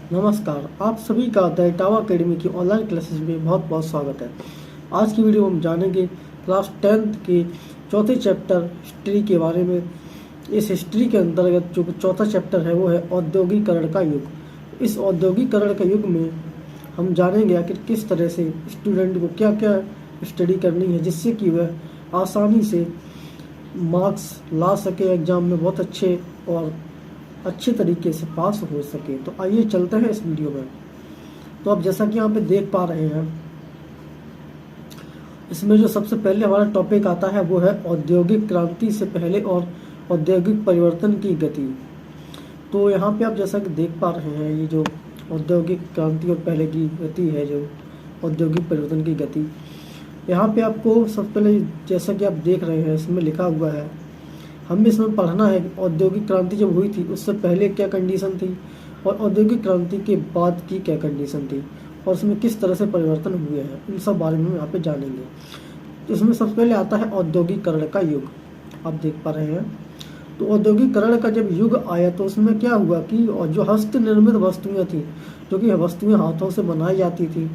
नमस्कार, आप सभी का द इटावा अकेडमी की ऑनलाइन क्लासेस में बहुत बहुत स्वागत है। आज की वीडियो में हम जानेंगे क्लास 10th के चौथे चैप्टर हिस्ट्री के बारे में। इस हिस्ट्री के अंतर्गत जो चौथा चैप्टर है वो है औद्योगिकरण का युग। इस औद्योगिकरण के युग में हम जानेंगे आखिर किस तरह से स्टूडेंट को क्या क्या स्टडी करनी है जिससे कि वह आसानी से मार्क्स ला सके एग्ज़ाम में बहुत अच्छे और अच्छे तरीके से पास हो सके। तो आइए चलते हैं इस वीडियो में। तो आप जैसा कि यहाँ पे देख पा रहे हैं, इसमें जो सबसे पहले हमारा टॉपिक आता है वो है औद्योगिक क्रांति से पहले और औद्योगिक परिवर्तन की गति। तो यहाँ पे आप जैसा कि देख पा रहे हैं, ये जो औद्योगिक क्रांति और पहले की गति है, जो औद्योगिक परिवर्तन की गति, यहाँ पे आपको सबसे पहले जैसा कि आप देख रहे हैं इसमें लिखा हुआ है, हमें इसमें पढ़ना है औद्योगिक क्रांति जब हुई थी उससे पहले क्या कंडीशन थी और औद्योगिक क्रांति के बाद की क्या कंडीशन थी और उसमें किस तरह से परिवर्तन हुए हैं, इन सब बारे में हम यहाँ पे जानेंगे। तो इसमें सबसे पहले आता है औद्योगिकरण का युग। आप देख पा रहे हैं, तो औद्योगिकरण का जब युग आया तो उसमें क्या हुआ कि जो हस्त निर्मित वस्तुएं थी, जो कि वस्तुएं हाथों से बनाई जाती थी,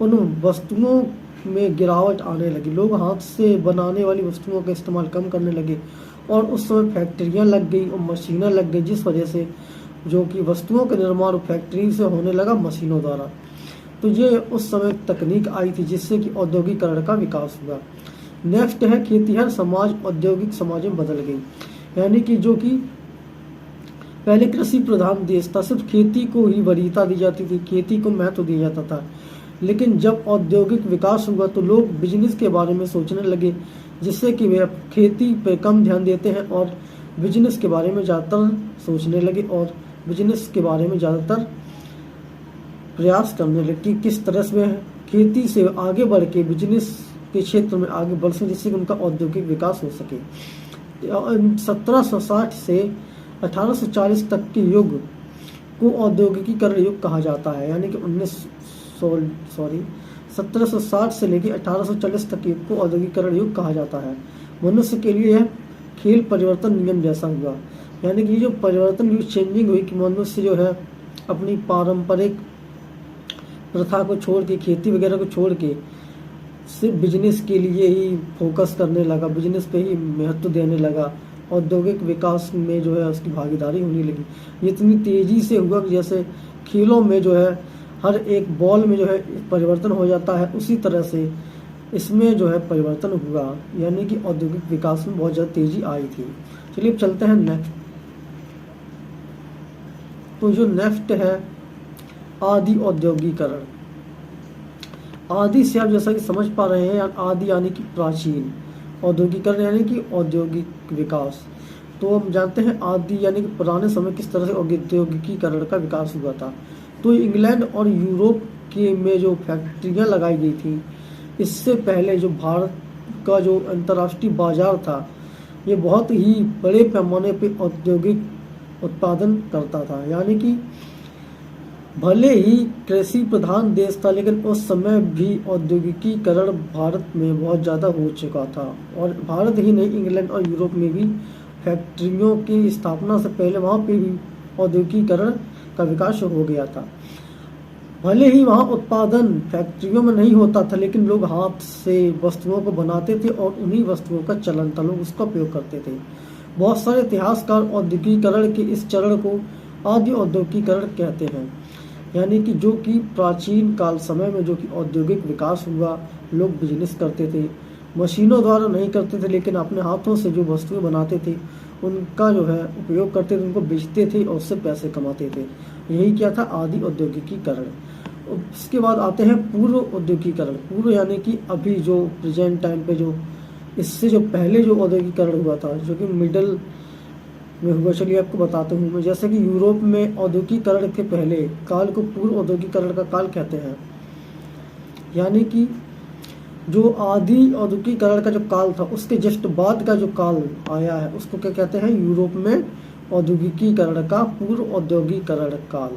उन वस्तुओं में गिरावट आने लगी। लोग हाथ से बनाने वाली वस्तुओं का इस्तेमाल कम करने लगे और उस समय फैक्ट्रियां लग गई और मशीनें लग गई, जिस वजह से जो कि वस्तुओं का निर्माण फैक्ट्री से होने लगा मशीनों द्वारा। तो ये उस समय तकनीक आई थी जिससे कि औद्योगिकरण का विकास हुआ। नेक्स्ट है खेतीहर समाज औद्योगिक समाज में बदल गई। यानी कि जो कि पहले कृषि प्रधान देश था, सिर्फ खेती को ही वरीयता दी जाती थी, खेती को महत्व दिया जाता था। लेकिन जब औद्योगिक विकास हुआ तो लोग बिजनेस के बारे में सोचने लगे, जिससे कि वे खेती पर कम ध्यान देते हैं और बिजनेस के बारे में ज़्यादातर सोचने लगे और बिजनेस के बारे में ज़्यादातर प्रयास करने लगे कि किस तरह से खेती से आगे बढ़ के बिजनेस के क्षेत्र में आगे बढ़ सके, जिससे कि उनका औद्योगिक विकास हो सके। 1760 से 1840 तक के युग को औद्योगिकीकरण युग कहा जाता है। यानी कि 1760 से लेकर 1840 तक युग को औद्योगिकरण युग कहा जाता है। मनुष्य के लिए यह खेल परिवर्तन नियम जैसा हुआ। यानी कि जो परिवर्तन युग चेंजिंग हुई कि मनुष्य जो है अपनी पारंपरिक प्रथा को छोड़ के, खेती वगैरह को छोड़ के सिर्फ बिजनेस के लिए ही फोकस करने लगा, बिजनेस पे ही महत्व देने लगा। औद्योगिक विकास में जो है उसकी भागीदारी होने लगी। ये इतनी तेजी से हुआ कि जैसे खेलों में जो है हर एक बॉल में जो है परिवर्तन हो जाता है, उसी तरह से इसमें जो है परिवर्तन हुआ। यानी कि औद्योगिक विकास में बहुत ज़्यादा तेजी आई थी। चलिए अब चलते हैं नेक्स्ट। तो जो नेक्स्ट है आदि औद्योगिकरण। आदि से आप जैसा कि समझ पा रहे हैं, आदि यानी कि प्राचीन, औद्योगिकरण यानी कि औद्योगिक विकास। तो हम जानते हैं आदि यानी कि पुराने समय किस तरह से औद्योगिकीकरण का विकास हुआ था। तो इंग्लैंड और यूरोप के में जो फैक्ट्रियां लगाई गई थी, इससे पहले जो भारत का जो अंतर्राष्ट्रीय बाजार था, ये बहुत ही बड़े पैमाने पे औद्योगिक उत्पादन करता था। यानी कि भले ही कृषि प्रधान देश था, लेकिन उस समय भी औद्योगिकीकरण भारत में बहुत ज़्यादा हो चुका था। और भारत ही नहीं, इंग्लैंड और यूरोप में भी फैक्ट्रियों की स्थापना से पहले वहाँ पे भी औद्योगिकीकरण का विकास हो गया था। भले ही वहाँ उत्पादन फैक्ट्रियों में नहीं होता था, लेकिन लोग हाथ से वस्तुओं को बनाते थे और उन्हीं वस्तुओं का चलन था, लोग उसका उपयोग करते थे। बहुत सारे इतिहासकार औद्योगिकीकरण के इस चरण को आदि औद्योगिकीकरण कहते हैं। यानी कि जो कि प्राचीन काल समय में जो कि औद्योगिक विकास हुआ, लोग बिजनेस करते थे, मशीनों द्वारा नहीं करते थे, लेकिन अपने हाथों से जो वस्तुएं बनाते थे उनका जो है उपयोग करते थे, उनको बेचते थे और उससे पैसे कमाते थे। यही क्या था, आदि औद्योगिकीकरण। उसके बाद आते हैं पूर्व औद्योगिकीकरण। पूर्व यानी कि अभी जो प्रेजेंट टाइम पे जो इससे जो पहले जो औद्योगिकीकरण हुआ था, जो कि मिडल में हुआ। चलिए आपको बताता हूँ मैं। जैसे कि यूरोप में औद्योगिकीकरण के पहले काल को पूर्व औद्योगिकीकरण का काल कहते हैं। यानी कि जो आदि औद्योगिकीकरण का जो काल था उसके जस्ट बाद का जो काल आया है उसको क्या कहते हैं, यूरोप में औद्योगिकीकरण का पूर्व औद्योगिकीकरण काल।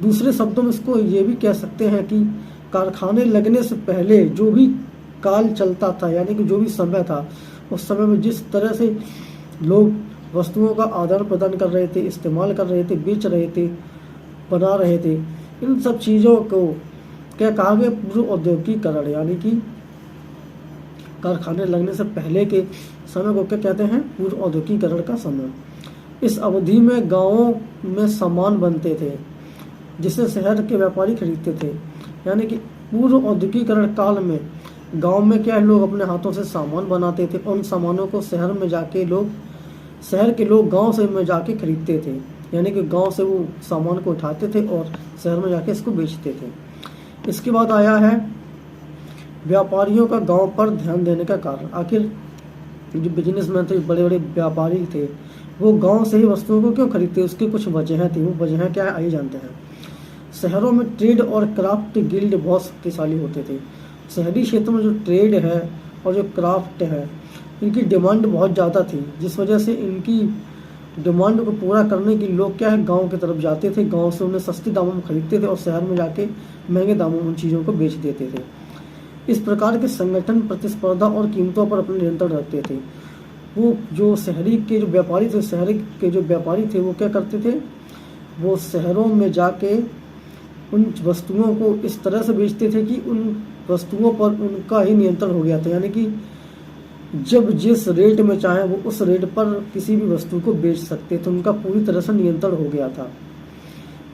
दूसरे शब्दों में इसको ये भी कह सकते हैं कि कारखाने लगने से पहले जो भी काल चलता था, यानी कि जो भी समय था, उस समय में जिस तरह से लोग वस्तुओं का आदान प्रदान कर रहे थे, इस्तेमाल कर रहे थे, बेच रहे थे, बना रहे थे। इन सब चीज़ों को क्या कहा गया, पूर्व औद्योगिकीकरण, यानी कि कारखाने लगने से पहले के समय को क्या कहते हैं, पूर्व औद्योगिकीकरण का समय। इस अवधि में गांवों में सामान बनते थे जिसे शहर के व्यापारी खरीदते थे। यानी कि पूर्व औद्योगिकीकरण काल में गांव में क्या है, लोग अपने हाथों से सामान बनाते थे। उन सामानों को शहर में जाके लोग, शहर के लोग गांव से में जाके खरीदते थे। यानी कि गांव से वो सामान को उठाते थे और शहर में जाके इसको बेचते थे। इसके बाद आया है व्यापारियों का गांव पर ध्यान देने का कारण। आखिर जो बिजनेसमैन थे, बड़े बड़े व्यापारी थे, वो गांव से ही वस्तुओं को क्यों खरीदते, उसकी कुछ वजह थी। वो वजह क्या है, आइए जानते हैं। शहरों में ट्रेड और क्राफ्ट गिल्ड बहुत शक्तिशाली होते थे। शहरी क्षेत्रों में जो ट्रेड है और जो क्राफ्ट है, इनकी डिमांड बहुत ज़्यादा थी, जिस वजह से इनकी डिमांड को पूरा करने के लिए लोग क्या है, गांव की तरफ जाते थे। गांव से उन्हें सस्ते दामों में खरीदते थे और शहर में जाके महंगे दामों में उन चीज़ों को बेच देते थे। इस प्रकार के संगठन प्रतिस्पर्धा और कीमतों पर अपने नियंत्रण रखते थे। वो जो शहरी के जो व्यापारी थे, शहर के जो व्यापारी थे, वो क्या करते थे, वो शहरों में जाके उन वस्तुओं को इस तरह से बेचते थे कि उन वस्तुओं पर उनका ही नियंत्रण हो गया था। यानी कि जब जिस रेट में चाहे वो उस रेट पर किसी भी वस्तु को बेच सकते थे, उनका पूरी तरह से नियंत्रण हो गया था।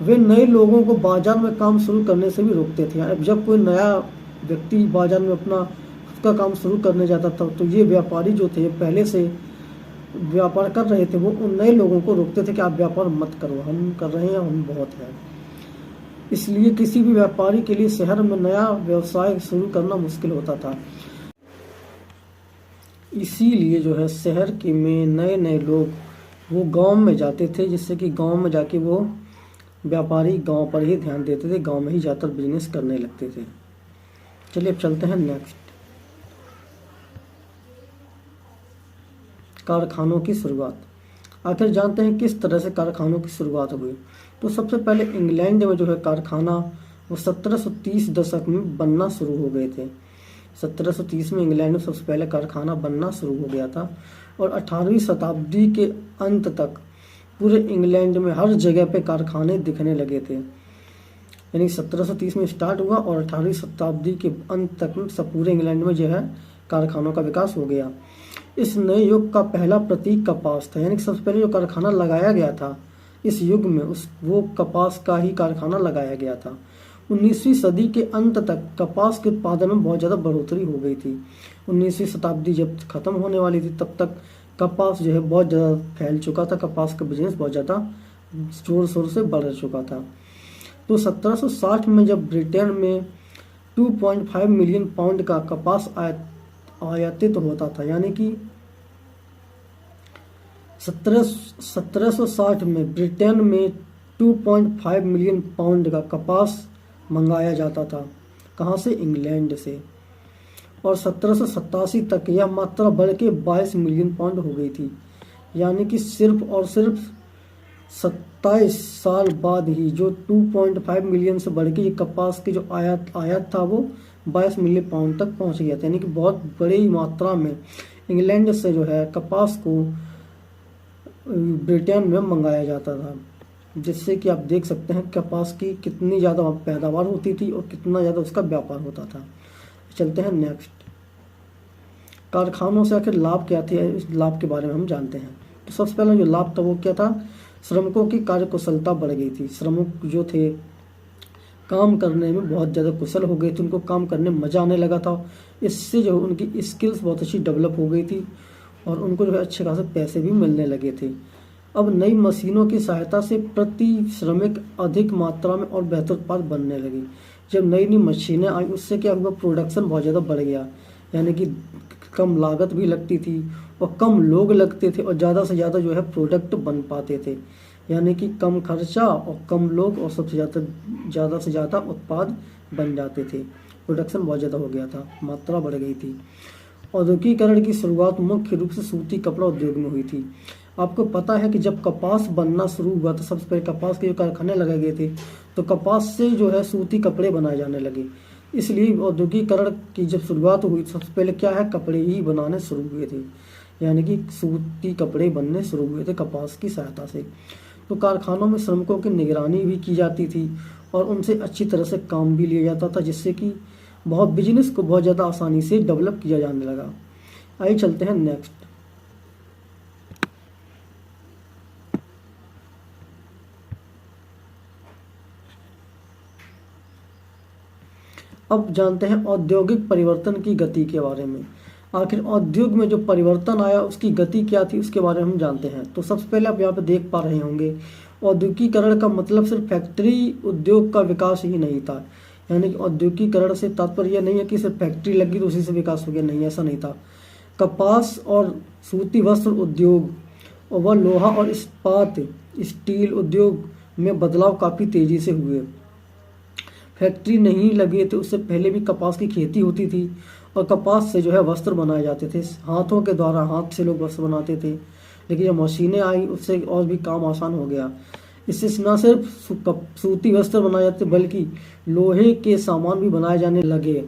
वे नए लोगों को बाजार में काम शुरू करने से भी रोकते थे। अब जब कोई नया व्यक्ति बाजार में अपना खुद का काम शुरू करने जाता था, तो ये व्यापारी जो थे, पहले से व्यापार कर रहे थे, वो उन नए लोगों को रोकते थे कि आप व्यापार मत करो, हम कर रहे हैं, हम बहुत हैं। इसलिए किसी भी व्यापारी के लिए शहर में नया व्यवसाय शुरू करना मुश्किल होता था। इसीलिए जो है शहर के में नए नए लोग वो गांव में जाते थे, जिससे कि गांव में जाके वो व्यापारी गांव पर ही ध्यान देते थे, गांव में ही ज़्यादातर बिजनेस करने लगते थे। चलिए अब चलते हैं नेक्स्ट, कारखानों की शुरुआत। आखिर जानते हैं किस तरह से कारखानों की शुरुआत हुई। तो सबसे पहले इंग्लैंड में जो है कारखाना वो 1730 दशक में बनना शुरू हो गए थे। 1730 में इंग्लैंड में सबसे पहले कारखाना बनना शुरू हो गया था और 18वीं शताब्दी के अंत तक पूरे इंग्लैंड में हर जगह पे कारखाने दिखने लगे थे। यानी 1730 में स्टार्ट हुआ और 18वीं शताब्दी के अंत तक में सब पूरे इंग्लैंड में जो है कारखानों का विकास हो गया। इस नए युग का पहला प्रतीक कपास था। यानी कि सबसे पहले जो कारखाना लगाया गया था इस युग में, वो कपास का ही कारखाना लगाया गया था। 19वीं सदी के अंत तक कपास के उत्पादन में बहुत ज़्यादा बढ़ोतरी हो गई थी। 19वीं शताब्दी जब खत्म होने वाली थी, तब तक कपास जो है बहुत ज़्यादा फैल चुका था। कपास का बिजनेस बहुत ज़्यादा जोर शोर से बढ़ चुका था। तो 1760 में जब ब्रिटेन में 2.5 मिलियन पाउंड का कपास आयातित होता था, यानी कि 1760 में ब्रिटेन में 2.5 मिलियन पाउंड का कपास मंगाया जाता था। कहाँ से? इंग्लैंड से। और 1787 तक यह मात्रा बढ़ के 22 मिलियन पाउंड हो गई थी। यानी कि सिर्फ और सिर्फ 27 साल बाद ही जो 2.5 मिलियन से बढ़ के ये कपास की जो आयात था वो 22 मिलियन पाउंड तक पहुंच गया था। यानी कि बहुत बड़ी मात्रा में इंग्लैंड से जो है कपास को ब्रिटेन में मंगाया जाता था, जिससे कि आप देख सकते हैं कपास की कितनी ज़्यादा पैदावार होती थी और कितना ज़्यादा उसका व्यापार होता था। चलते हैं नेक्स्ट, कारखानों से आखिर लाभ क्या थे, इस लाभ के बारे में हम जानते हैं। तो सबसे पहला जो लाभ था वो क्या था? श्रमिकों की कार्यकुशलता बढ़ गई थी। श्रमिक जो थे काम करने में बहुत ज़्यादा कुशल हो गए थे, उनको काम करने में मज़ा आने लगा था। इससे जो उनकी स्किल्स बहुत अच्छी डेवलप हो गई थी और उनको जो है अच्छे खासे पैसे भी मिलने लगे थे। अब नई मशीनों की सहायता से प्रति श्रमिक अधिक मात्रा में और बेहतर उत्पाद बनने लगी। जब नई नई मशीनें आई उससे क्या हुआ? प्रोडक्शन बहुत ज़्यादा बढ़ गया। यानी कि कम लागत भी लगती थी और कम लोग लगते थे और ज़्यादा से ज़्यादा जो है प्रोडक्ट बन पाते थे। यानी कि कम खर्चा और कम लोग और सबसे ज़्यादा से ज़्यादा उत्पाद बन जाते थे। प्रोडक्शन बहुत ज़्यादा हो गया था, मात्रा बढ़ गई थी। औद्योगिकीकरण की शुरुआत मुख्य रूप से सूती कपड़ा उद्योग में हुई थी। आपको पता है कि जब कपास बनना शुरू हुआ तो सबसे पहले कपास के जो कारखाने लगाए गए थे, तो कपास से जो है सूती कपड़े बनाए जाने लगे। इसलिए औद्योगिकीकरण की जब शुरुआत हुई सबसे पहले क्या है? कपड़े ही बनाने शुरू हुए थे। यानी कि सूती कपड़े बनने शुरू हुए थे कपास की सहायता से। तो कारखानों में श्रमिकों की निगरानी भी की जाती थी और उनसे अच्छी तरह से काम भी लिया जाता था, जिससे कि बिजनेस को बहुत ज़्यादा आसानी से डेवलप किया जाने लगा। आइए चलते हैं नेक्स्ट। अब जानते हैं औद्योगिक परिवर्तन की गति के बारे में। आखिर उद्योग में जो परिवर्तन आया उसकी गति क्या थी उसके बारे में हम जानते हैं। तो सबसे पहले आप यहाँ पे देख पा रहे होंगे, औद्योगिकीकरण का मतलब सिर्फ फैक्ट्री उद्योग का विकास ही नहीं था। यानी कि औद्योगिकीकरण से तात्पर्य यह नहीं है कि सिर्फ फैक्ट्री लगी तो उसी से विकास हो गया, नहीं, ऐसा नहीं था। कपास और सूती वस्त्र उद्योग और वह लोहा और इस्पात स्टील उद्योग में बदलाव काफ़ी तेज़ी से हुए। फैक्ट्री नहीं लगे थे उससे पहले भी कपास की खेती होती थी और कपास से वस्त्र बनाए जाते थे, हाथों के द्वारा, हाथ से लोग वस्त्र बनाते थे। लेकिन जब मशीनें आई उससे और भी काम आसान हो गया। इससे न सिर्फ सूती वस्त्र बनाए जाते बल्कि लोहे के सामान भी बनाए जाने लगे।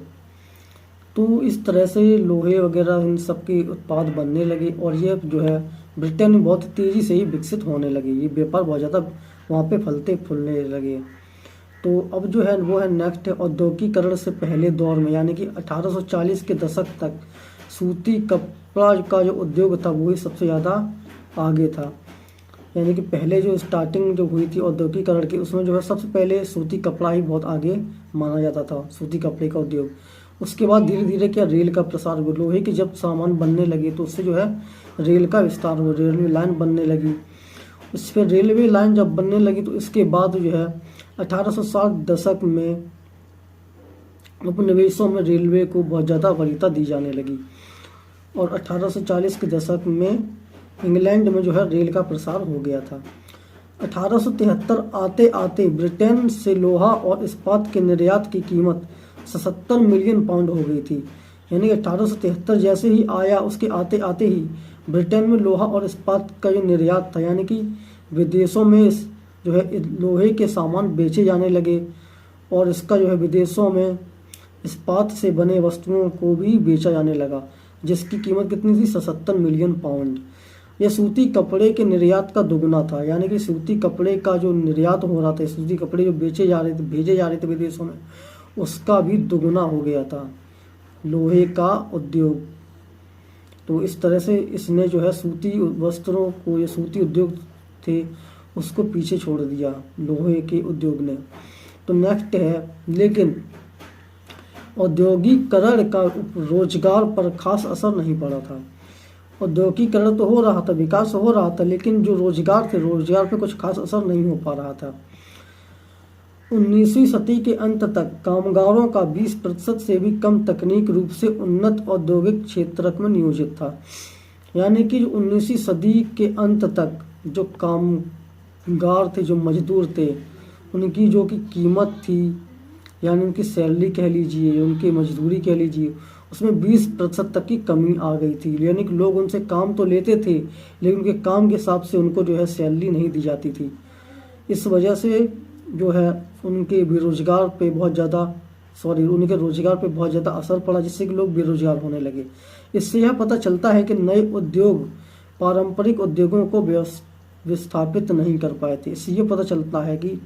तो इस तरह से लोहे वगैरह इन सब के उत्पाद बनने लगे और ये ब्रिटेन में बहुत तेज़ी से ही विकसित होने लगे। ये व्यापार बहुत ज़्यादा वहाँ पे फलते फूलने लगे। तो अब वो है नेक्स्ट है औद्योगिकीकरण से पहले दौर में, यानी कि 1840 के दशक तक सूती कपड़ा का जो उद्योग था वही सबसे ज़्यादा आगे था। यानी कि पहले जो स्टार्टिंग जो हुई थी औद्योगिकीकरण की उसमें सबसे पहले सूती कपड़ा ही बहुत आगे माना जाता था, सूती कपड़े का उद्योग। उसके बाद धीरे धीरे रेल का प्रसार हुआ। लोहे के जब सामान बनने लगे तो उससे रेल का विस्तार हुआ, रेलवे लाइन बनने लगी। उस पर रेलवे लाइन जब बनने लगी तो इसके बाद 1860 दशक में उपनिवेशों में रेलवे को बहुत ज़्यादा वरीयता दी जाने लगी और 1840 के दशक में इंग्लैंड में रेल का प्रसार हो गया था। 1873 आते आते ब्रिटेन से लोहा और इस्पात के निर्यात की कीमत 77 मिलियन पाउंड हो गई थी। यानी 1873 जैसे ही आया उसके आते आते ही ब्रिटेन में लोहा और इस्पात का जो निर्यात था, यानी कि विदेशों में लोहे के सामान बेचे जाने लगे और इसका विदेशों में इस्पात से बने वस्तुओं को भी बेचा जाने लगा, जिसकी कीमत कितनी थी? 77 मिलियन पाउंड। यह सूती कपड़े के निर्यात का दुगना था। यानी कि सूती कपड़े का जो निर्यात हो रहा था, सूती कपड़े जो भेजे जा रहे थे विदेशों में, उसका भी दुगना हो गया था लोहे का उद्योग। तो इस तरह से इसने सूती वस्त्रों को, ये सूती उद्योग थे उसको पीछे छोड़ दिया लोहे के उद्योग ने। तो नेक्स्ट है, लेकिन औद्योगिकीकरण का रोजगार पर खास असर नहीं पड़ा था। औद्योगिकीकरण तो हो रहा था, विकास हो रहा था, लेकिन जो रोजगार पे कुछ खास असर नहीं हो पा रहा था। 19वीं सदी के अंत तक कामगारों का 20% से भी कम तकनीक रूप से उन्नत औद्योगिक क्षेत्र में नियोजित था। यानी कि 19वीं सदी के अंत तक जो कामगार थे, जो मजदूर थे, उनकी जो कि कीमत थी, यानी उनकी सैलरी कह लीजिए, उनकी मजदूरी कह लीजिए, उसमें 20% तक की कमी आ गई थी। यानी कि लोग उनसे काम तो लेते थे लेकिन उनके काम के हिसाब से उनको सैलरी नहीं दी जाती थी। इस वजह से उनके रोजगार पे बहुत ज़्यादा असर पड़ा, जिससे कि लोग बेरोजगार होने लगे। इससे यह पता चलता है कि नए उद्योग पारंपरिक उद्योगों को विस्थापित नहीं कर पाए थे। इससे ये पता चलता है कि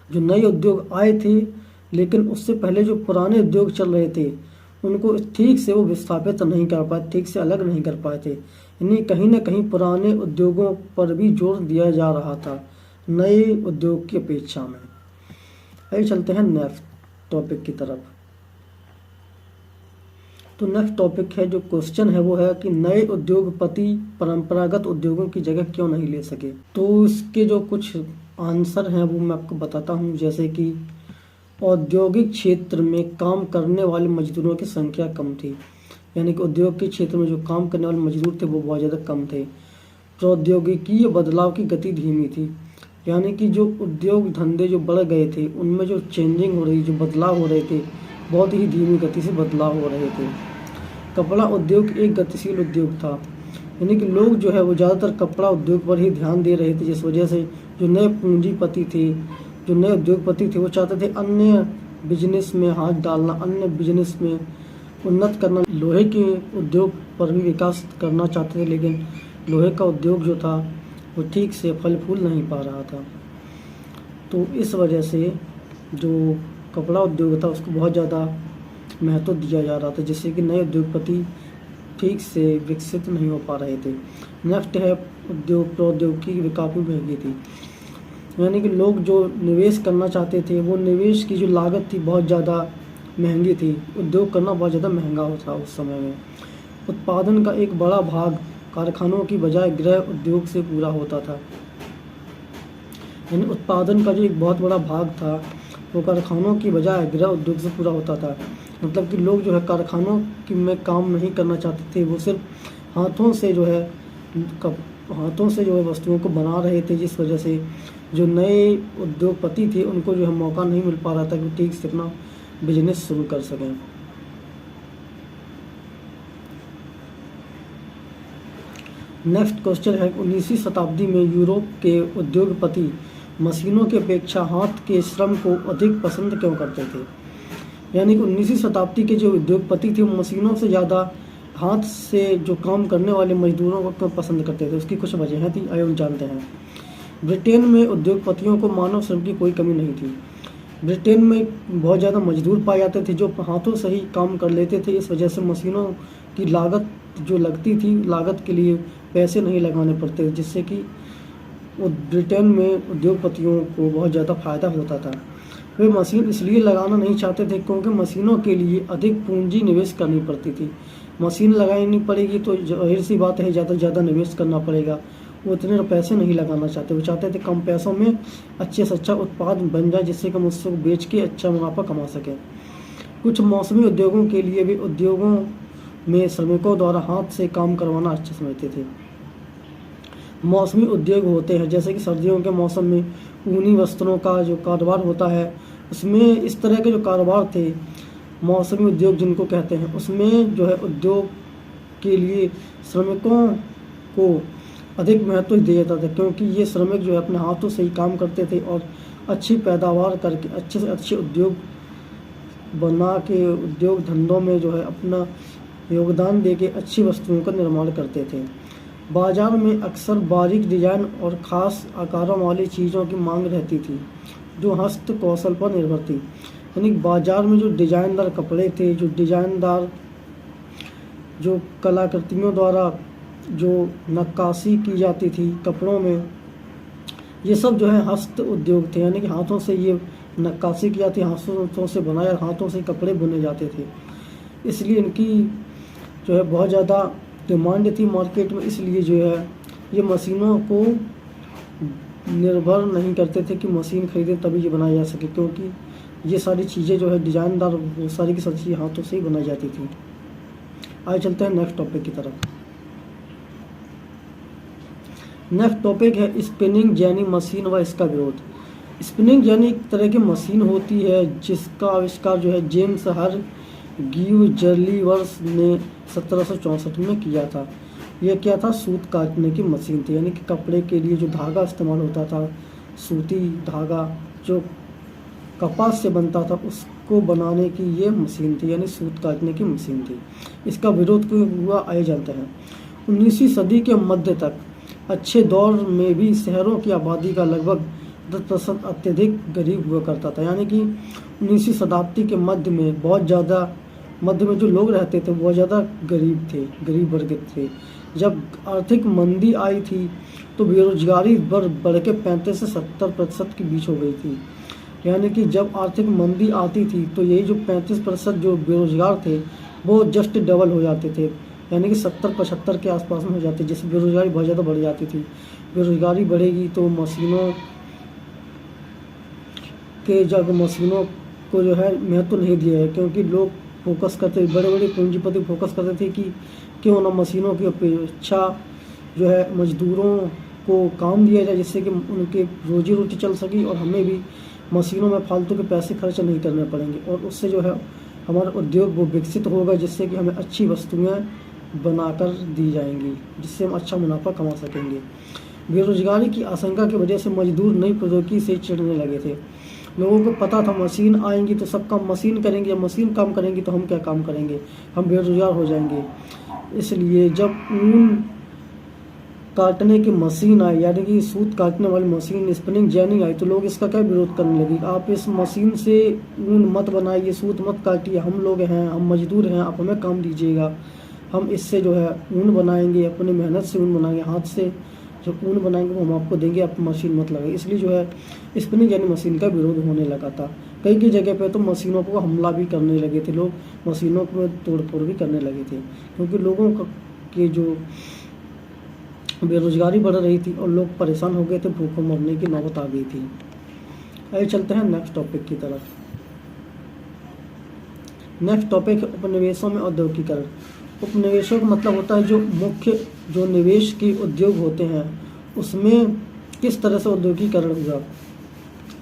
जो नए उद्योग आए थे लेकिन उससे पहले जो पुराने उद्योग चल रहे थे उनको ठीक से वो विस्थापित नहीं कर पाए, ठीक से अलग नहीं कर पाए थे। यानी कहीं ना कहीं पुराने उद्योगों पर भी जोर दिया जा रहा था नए उद्योग की अपेक्षा में। आइए चलते हैं नेक्स्ट टॉपिक की तरफ। तो नेक्स्ट टॉपिक है, जो क्वेश्चन है वो है कि नए उद्योगपति परंपरागत उद्योगों की जगह क्यों नहीं ले सके। तो इसके जो कुछ आंसर हैं वो मैं आपको बताता हूँ। जैसे कि औद्योगिक क्षेत्र में काम करने वाले मजदूरों की संख्या कम थी। यानी कि उद्योग के क्षेत्र में जो काम करने वाले मजदूर थे वो बहुत ज़्यादा कम थे। प्रौद्योगिकी बदलाव की गति धीमी थी। यानी कि जो उद्योग धंधे जो बढ़ गए थे उनमें जो चेंजिंग हो रही, जो बदलाव हो रहे थे, बहुत ही धीमी गति से बदलाव हो रहे थे। कपड़ा उद्योग एक गतिशील उद्योग था। यानी कि लोग वो ज़्यादातर कपड़ा उद्योग पर ही ध्यान दे रहे थे, जिस वजह से जो नए पूंजीपति थे, जो नए उद्योगपति थे, वो चाहते थे अन्य बिजनेस में हाथ डालना, अन्य बिजनेस में उन्नत करना। लोहे के उद्योग पर भी विकास करना चाहते थे, लेकिन लोहे का उद्योग जो था वो ठीक से फल फूल नहीं पा रहा था। तो इस वजह से जो कपड़ा उद्योग था उसको बहुत ज़्यादा महत्व दिया जा रहा था, जिससे कि नए उद्योगपति ठीक से विकसित नहीं हो पा रहे थे। नेक्स्ट है प्रौद्योगिकी काफ़ी महंगी थी, यानी कि लोग जो निवेश करना चाहते थे वो निवेश की जो लागत थी बहुत ज़्यादा महंगी थी। उद्योग करना बहुत ज़्यादा महंगा था उस समय में। उत्पादन का एक बड़ा भाग कारखानों की बजाय गृह उद्योग से पूरा होता था, यानी उत्पादन का जो एक बहुत बड़ा भाग था वो कारखानों की बजाय गृह उद्योग से पूरा होता था। मतलब कि लोग जो है कारखानों की में काम नहीं करना चाहते थे, वो सिर्फ हाथों से जो है वस्तुओं को बना रहे थे, जिस वजह से जो नए उद्योगपति थे उनको जो है मौका नहीं मिल पा रहा था कि ठीक से अपना बिजनेस शुरू कर सकें। नेक्स्ट क्वेश्चन है 19वीं शताब्दी में यूरोप के उद्योगपति मशीनों की अपेक्षा हाथ के श्रम को अधिक पसंद क्यों करते थे? यानी कि 19वीं शताब्दी के जो उद्योगपति थे वो मशीनों से ज़्यादा हाथ से जो काम करने वाले मजदूरों को क्यों पसंद करते थे? उसकी कुछ वजह थी, आइए हम जानते हैं। ब्रिटेन में उद्योगपतियों को मानव श्रम की कोई कमी नहीं थी। ब्रिटेन में बहुत ज़्यादा मजदूर पाए जाते थे जो हाथों से ही काम कर लेते थे। इस वजह से मशीनों की लागत जो लगती थी, लागत के लिए पैसे नहीं लगाने पड़ते, जिससे कि ब्रिटेन में उद्योगपतियों को बहुत ज़्यादा फ़ायदा होता था। वे मशीन इसलिए लगाना नहीं चाहते थे क्योंकि मशीनों के लिए अधिक पूंजी निवेश करनी पड़ती थी। मशीन लगानी पड़ेगी तो जाहिर सी बात है ज़्यादा से ज़्यादा निवेश करना पड़ेगा। वो इतने पैसे नहीं लगाना चाहते, वो चाहते थे कम पैसों में अच्छे से अच्छा उत्पाद बन जाए, जिससे कि हम उसको बेच के अच्छा मुनाफा कमा सकें। कुछ मौसमी उद्योगों के लिए भी उद्योगों में श्रमिकों द्वारा हाथ से काम करवाना अच्छा समझते थे। मौसमी उद्योग होते हैं जैसे कि सर्दियों के मौसम में ऊनी वस्त्रों का जो कारोबार होता है, उसमें इस तरह के जो कारोबार थे मौसमी उद्योग जिनको कहते हैं, उसमें जो है उद्योग के लिए श्रमिकों को अधिक महत्व दिया जाता था, क्योंकि ये श्रमिक जो है अपने हाथों से ही काम करते थे और अच्छी पैदावार करके अच्छे से अच्छे उद्योग बना के उद्योग धंधों में जो है अपना योगदान दे के अच्छी वस्तुओं का निर्माण करते थे। बाजार में अक्सर बारीक डिजाइन और ख़ास आकारों वाली चीज़ों की मांग रहती थी जो हस्त कौशल पर निर्भर थी। यानी बाजार में जो डिजाइनदार कपड़े थे, जो डिजाइनदार जो कलाकृतियों द्वारा जो नक्काशी की जाती थी कपड़ों में, ये सब जो है हस्त उद्योग थे, यानी कि हाथों से ये नक्काशी की जाती, हाथों से बनाए हाथों से कपड़े बुने जाते थे। इसलिए इनकी जो है बहुत ज़्यादा डिमांड थी मार्केट में, इसलिए जो है ये मशीनों को निर्भर नहीं करते थे कि मशीन खरीदें तभी ये बनाई जा सके, क्योंकि ये सारी चीज़ें जो है डिजाइनदार वो सारी की सारी चीज़ें हाथों से ही बनाई जाती थी। आगे चलते हैं नेक्स्ट टॉपिक की तरफ। नेक्स्ट टॉपिक है स्पिनिंग जेनी मशीन व इसका विरोध। स्पिनिंग जेनी एक तरह की मशीन होती है जिसका आविष्कार जो है जेम्स हर गिव जर्लीवर्स ने 1764 में किया था। यह क्या था? सूत काटने की मशीन थी, यानी कि कपड़े के लिए जो धागा इस्तेमाल होता था, सूती धागा जो कपास से बनता था, उसको बनाने की ये मशीन थी, यानी सूत काटने की मशीन थी। इसका विरोध क्यों हुआ आइए जानते हैं। 19वीं सदी के मध्य तक अच्छे दौर में भी शहरों की आबादी का लगभग 10% अत्यधिक गरीब हुआ करता था, यानी कि 19वीं शताब्दी के मध्य में जो लोग रहते थे बहुत ज़्यादा गरीब थे, गरीब वर्ग थे। जब आर्थिक मंदी आई थी तो बेरोजगारी बढ़ के 35 से 70% के बीच हो गई थी। यानी कि जब आर्थिक मंदी आती थी तो यही जो 35% जो बेरोजगार थे वो जस्ट डबल हो जाते थे, यानी कि 70-75 के आसपास में हो जाते, जिससे बेरोजगारी बहुत ज़्यादा बढ़ जाती थी। बेरोजगारी बढ़ेगी तो मशीनों को जो है महत्व नहीं दिया है, क्योंकि लोग फोकस करते, बड़े बड़े पूंजीपति फोकस करते थे कि क्यों ना मशीनों की अपेक्षा जो है मजदूरों को काम दिया जाए, जिससे कि उनके रोजी रोटी चल सके और हमें भी मशीनों में फालतू के पैसे खर्च नहीं करने पड़ेंगे, और उससे जो है हमारा उद्योग वो विकसित होगा, जिससे कि हमें अच्छी वस्तुएं बनाकर दी जाएंगी, जिससे हम अच्छा मुनाफा कमा सकेंगे। बेरोजगारी की आशंका की वजह से मजदूर नई प्रौद्योगिकी से चिढ़ने लगे थे। लोगों को पता था मशीन आएंगी तो सब काम मशीन करेंगे, जब मशीन काम करेंगी तो हम क्या काम करेंगे, हम बेरोजगार हो जाएंगे। इसलिए जब ऊन काटने की मशीन आई, यानी कि सूत काटने वाली मशीन, स्पिनिंग जेनी आई, तो लोग इसका क्या विरोध करने लगे, आप इस मशीन से ऊन मत बनाइए, सूत मत काटिए, हम लोग हैं, हम मजदूर हैं, आप हमें काम दीजिएगा, हम इससे जो है ऊन बनाएंगे, अपनी मेहनत से ऊन बनाएंगे, हाथ से जो ऊन बनाएंगे वो हम आपको देंगे, आप मशीन मत लगाइए। इसलिए जो है स्पिनिंग जेनी मशीन का विरोध होने लगा था। कई कई जगह पे तो मशीनों को हमला भी करने लगे थे लोग, मशीनों को तोड़ फोड़ भी करने लगे थे, क्योंकि लोगों के जो बेरोजगारी बढ़ रही थी और लोग परेशान हो गए थे, भूखों मरने की नौबत आ गई थी। आइए चलते हैं नेक्स्ट टॉपिक की तरफ। नेक्स्ट टॉपिक है उपनिवेशों में औद्योगिकीकरण। उपनिवेशों का मतलब होता है जो मुख्य जो निवेश के उद्योग होते हैं उसमें किस तरह से औद्योगिकीकरण हुआ,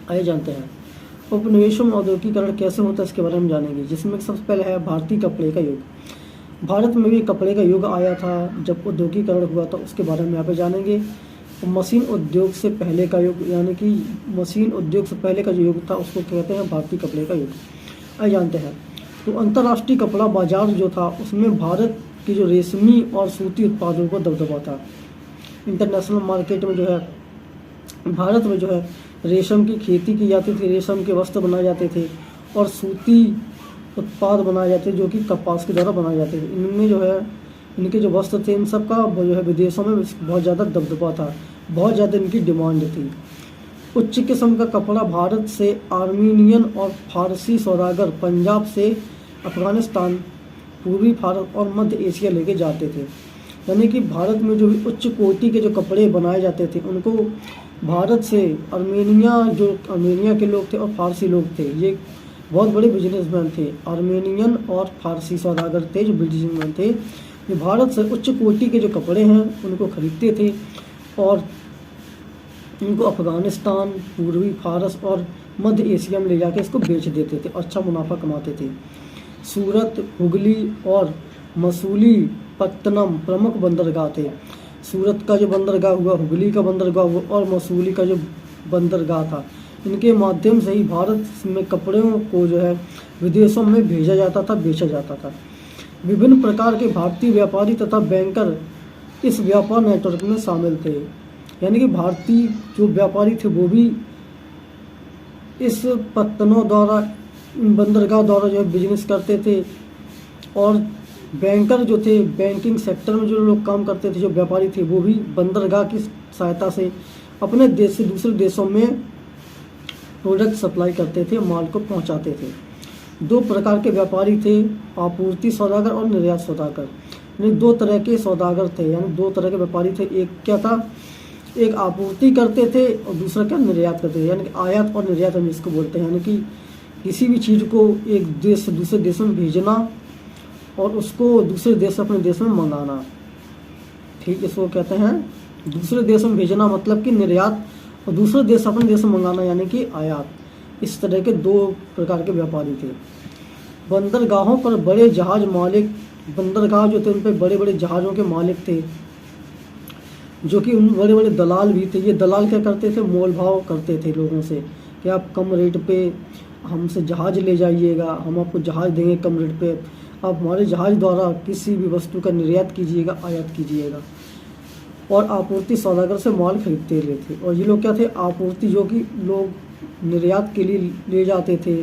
आइए जानते हैं। उपनिवेशों में औद्योगिकीकरण कैसे होता है इसके बारे में जानेंगे, जिसमें सबसे पहले है भारतीय कपड़े का युग। भारत में भी कपड़े का युग आया था, जब औद्योगिकीकरण हुआ था उसके बारे में यहाँ पे जानेंगे। मशीन उद्योग से पहले का युग, यानी कि मशीन उद्योग से पहले का जो युग था उसको कहते हैं भारतीय कपड़े का युग, आइए जानते हैं। तो अंतर्राष्ट्रीय कपड़ा बाजार जो था उसमें भारत की जो रेशमी और सूती उत्पादों को दबदबा था। इंटरनेशनल मार्केट में जो है भारत में जो है रेशम की खेती की जाती थी, रेशम के वस्त्र बनाए जाते थे और सूती उत्पाद बनाए जाते जो कि कपास के द्वारा बनाए जाते थे। इनमें जो है इनके जो वस्त्र थे इन सब का जो है विदेशों में बहुत ज़्यादा दबदबा था, बहुत ज़्यादा इनकी डिमांड थी। उच्च किस्म का कपड़ा भारत से आर्मीनियन और फारसी सौदागर पंजाब से अफगानिस्तान, पूर्वी भारत और मध्य एशिया लेके जाते थे। यानी कि भारत में जो भी उच्च कोटि के जो कपड़े बनाए जाते थे उनको भारत से आर्मेनिया के लोग थे और फारसी लोग थे, ये बहुत बड़े बिजनेसमैन थे। आर्मेनियन और फारसी सौदागर थे जो बिजनेसमैन थे, जो भारत से उच्च कोटि के जो कपड़े हैं उनको खरीदते थे और उनको अफगानिस्तान, पूर्वी फारस और मध्य एशिया में ले जाकर इसको बेच देते थे, अच्छा मुनाफा कमाते थे। सूरत, हुगली और मसूलीपट्टनम प्रमुख बंदरगाह थे। सूरत का जो बंदरगाह हुआ, हुगली का बंदरगाह हुआ और मसूली का जो बंदरगाह था, इनके माध्यम से ही भारत में कपड़ों को जो है विदेशों में भेजा जाता था, बेचा जाता था। विभिन्न प्रकार के भारतीय व्यापारी तथा बैंकर इस व्यापार नेटवर्क में शामिल थे। यानी कि भारतीय जो व्यापारी थे वो भी इस पत्तनों द्वारा, बंदरगाह द्वारा जो है बिजनेस करते थे और बैंकर जो थे, बैंकिंग सेक्टर में जो लोग काम करते थे, जो व्यापारी थे, वो भी बंदरगाह की सहायता से अपने देश से दूसरे देशों में प्रोडक्ट सप्लाई करते थे, माल को पहुंचाते थे। दो प्रकार के व्यापारी थे, आपूर्ति सौदागर और निर्यात सौदागर। यानी दो तरह के सौदागर थे, यानी दो तरह के व्यापारी थे। एक क्या था, एक आपूर्ति करते थे और दूसरा क्या, निर्यात करते थे। यानी कि आयात और निर्यात हम इसको बोलते हैं, यानी कि किसी भी चीज़ को एक देश से दूसरे देश में भेजना और उसको दूसरे देश से अपने देश में मंगाना, ठीक, इसको कहते हैं दूसरे देश में भेजना, मतलब कि निर्यात, और दूसरे देश अपने देश में मंगाना यानी कि आयात। इस तरह के दो प्रकार के व्यापारी थे। बंदरगाहों पर बड़े जहाज मालिक, बंदरगाह जो थे उन पर बड़े बड़े जहाज़ों के मालिक थे, जो कि उन बड़े बड़े दलाल भी थे। ये दलाल क्या करते थे, मोल भाव करते थे लोगों से कि आप कम रेट पे हमसे जहाज़ ले जाइएगा, हम आपको जहाज़ देंगे कम रेट पे, आप हमारे जहाज़ द्वारा किसी भी वस्तु का निर्यात कीजिएगा, आयात कीजिएगा। और आपूर्ति सौदागर से माल खरीदते थे। और ये लोग क्या थे, आपूर्ति, जो कि लोग निर्यात के लिए ले जाते थे,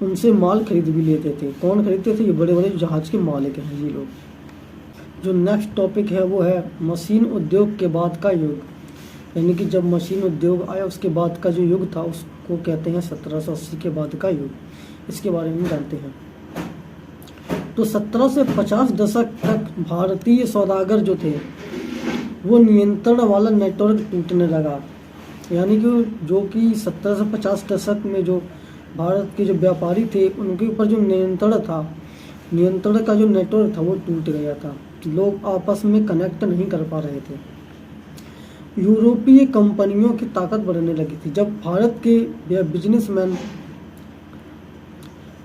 उनसे माल खरीद भी लेते थे। कौन खरीदते थे, ये बड़े बड़े जहाज़ के मालिक हैं ये लोग। जो नेक्स्ट टॉपिक है वो है मशीन उद्योग के बाद का युग। यानी कि जब मशीन उद्योग आया उसके बाद का जो युग था उसको कहते हैं 1780 के बाद का युग। इसके बारे में जानते हैं। तो 17 से 50 दशक तक भारतीय सौदागर जो थे वो नियंत्रण वाला नेटवर्क टूटने लगा। यानी कि जो कि 17 से 50 दशक में जो भारत के जो व्यापारी थे उनके ऊपर जो नियंत्रण था, नियंत्रण का जो नेटवर्क था वो टूट गया था। लोग आपस में कनेक्ट नहीं कर पा रहे थे। यूरोपीय कंपनियों की ताकत बढ़ने लगी थी। जब भारत के बिजनेसमैन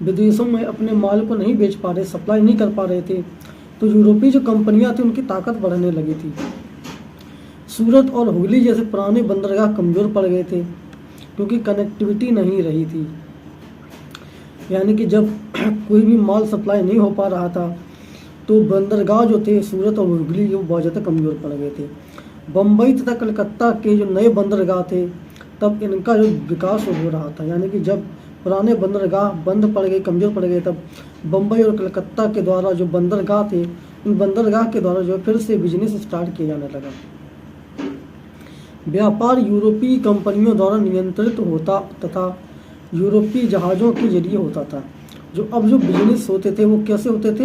विदेशों में अपने माल को नहीं बेच पा रहे, सप्लाई नहीं कर पा रहे थे, तो यूरोपीय जो कंपनियां थी उनकी ताकत बढ़ने लगी थी। सूरत और हुगली जैसे पुराने बंदरगाह कमज़ोर पड़ गए थे क्योंकि कनेक्टिविटी नहीं रही थी। यानी कि जब कोई भी माल सप्लाई नहीं हो पा रहा था तो बंदरगाह जो थे सूरत और हुगली वो बहुत ज़्यादा कमज़ोर पड़ गए थे। बम्बई तथा कलकत्ता के जो नए बंदरगाह थे तब इनका जो विकास हो रहा था, यानी कि जब पुराने बंदरगाह बंद पड़ गए, कमज़ोर पड़ गए, तब बम्बई और कलकत्ता के द्वारा जो बंदरगाह थे उन बंदरगाह के द्वारा जो फिर से बिजनेस स्टार्ट किया जाने लगा। व्यापार यूरोपीय कंपनियों द्वारा नियंत्रित होता तथा यूरोपीय जहाज़ों के जरिए होता था। जो बिजनेस होते थे वो कैसे होते थे?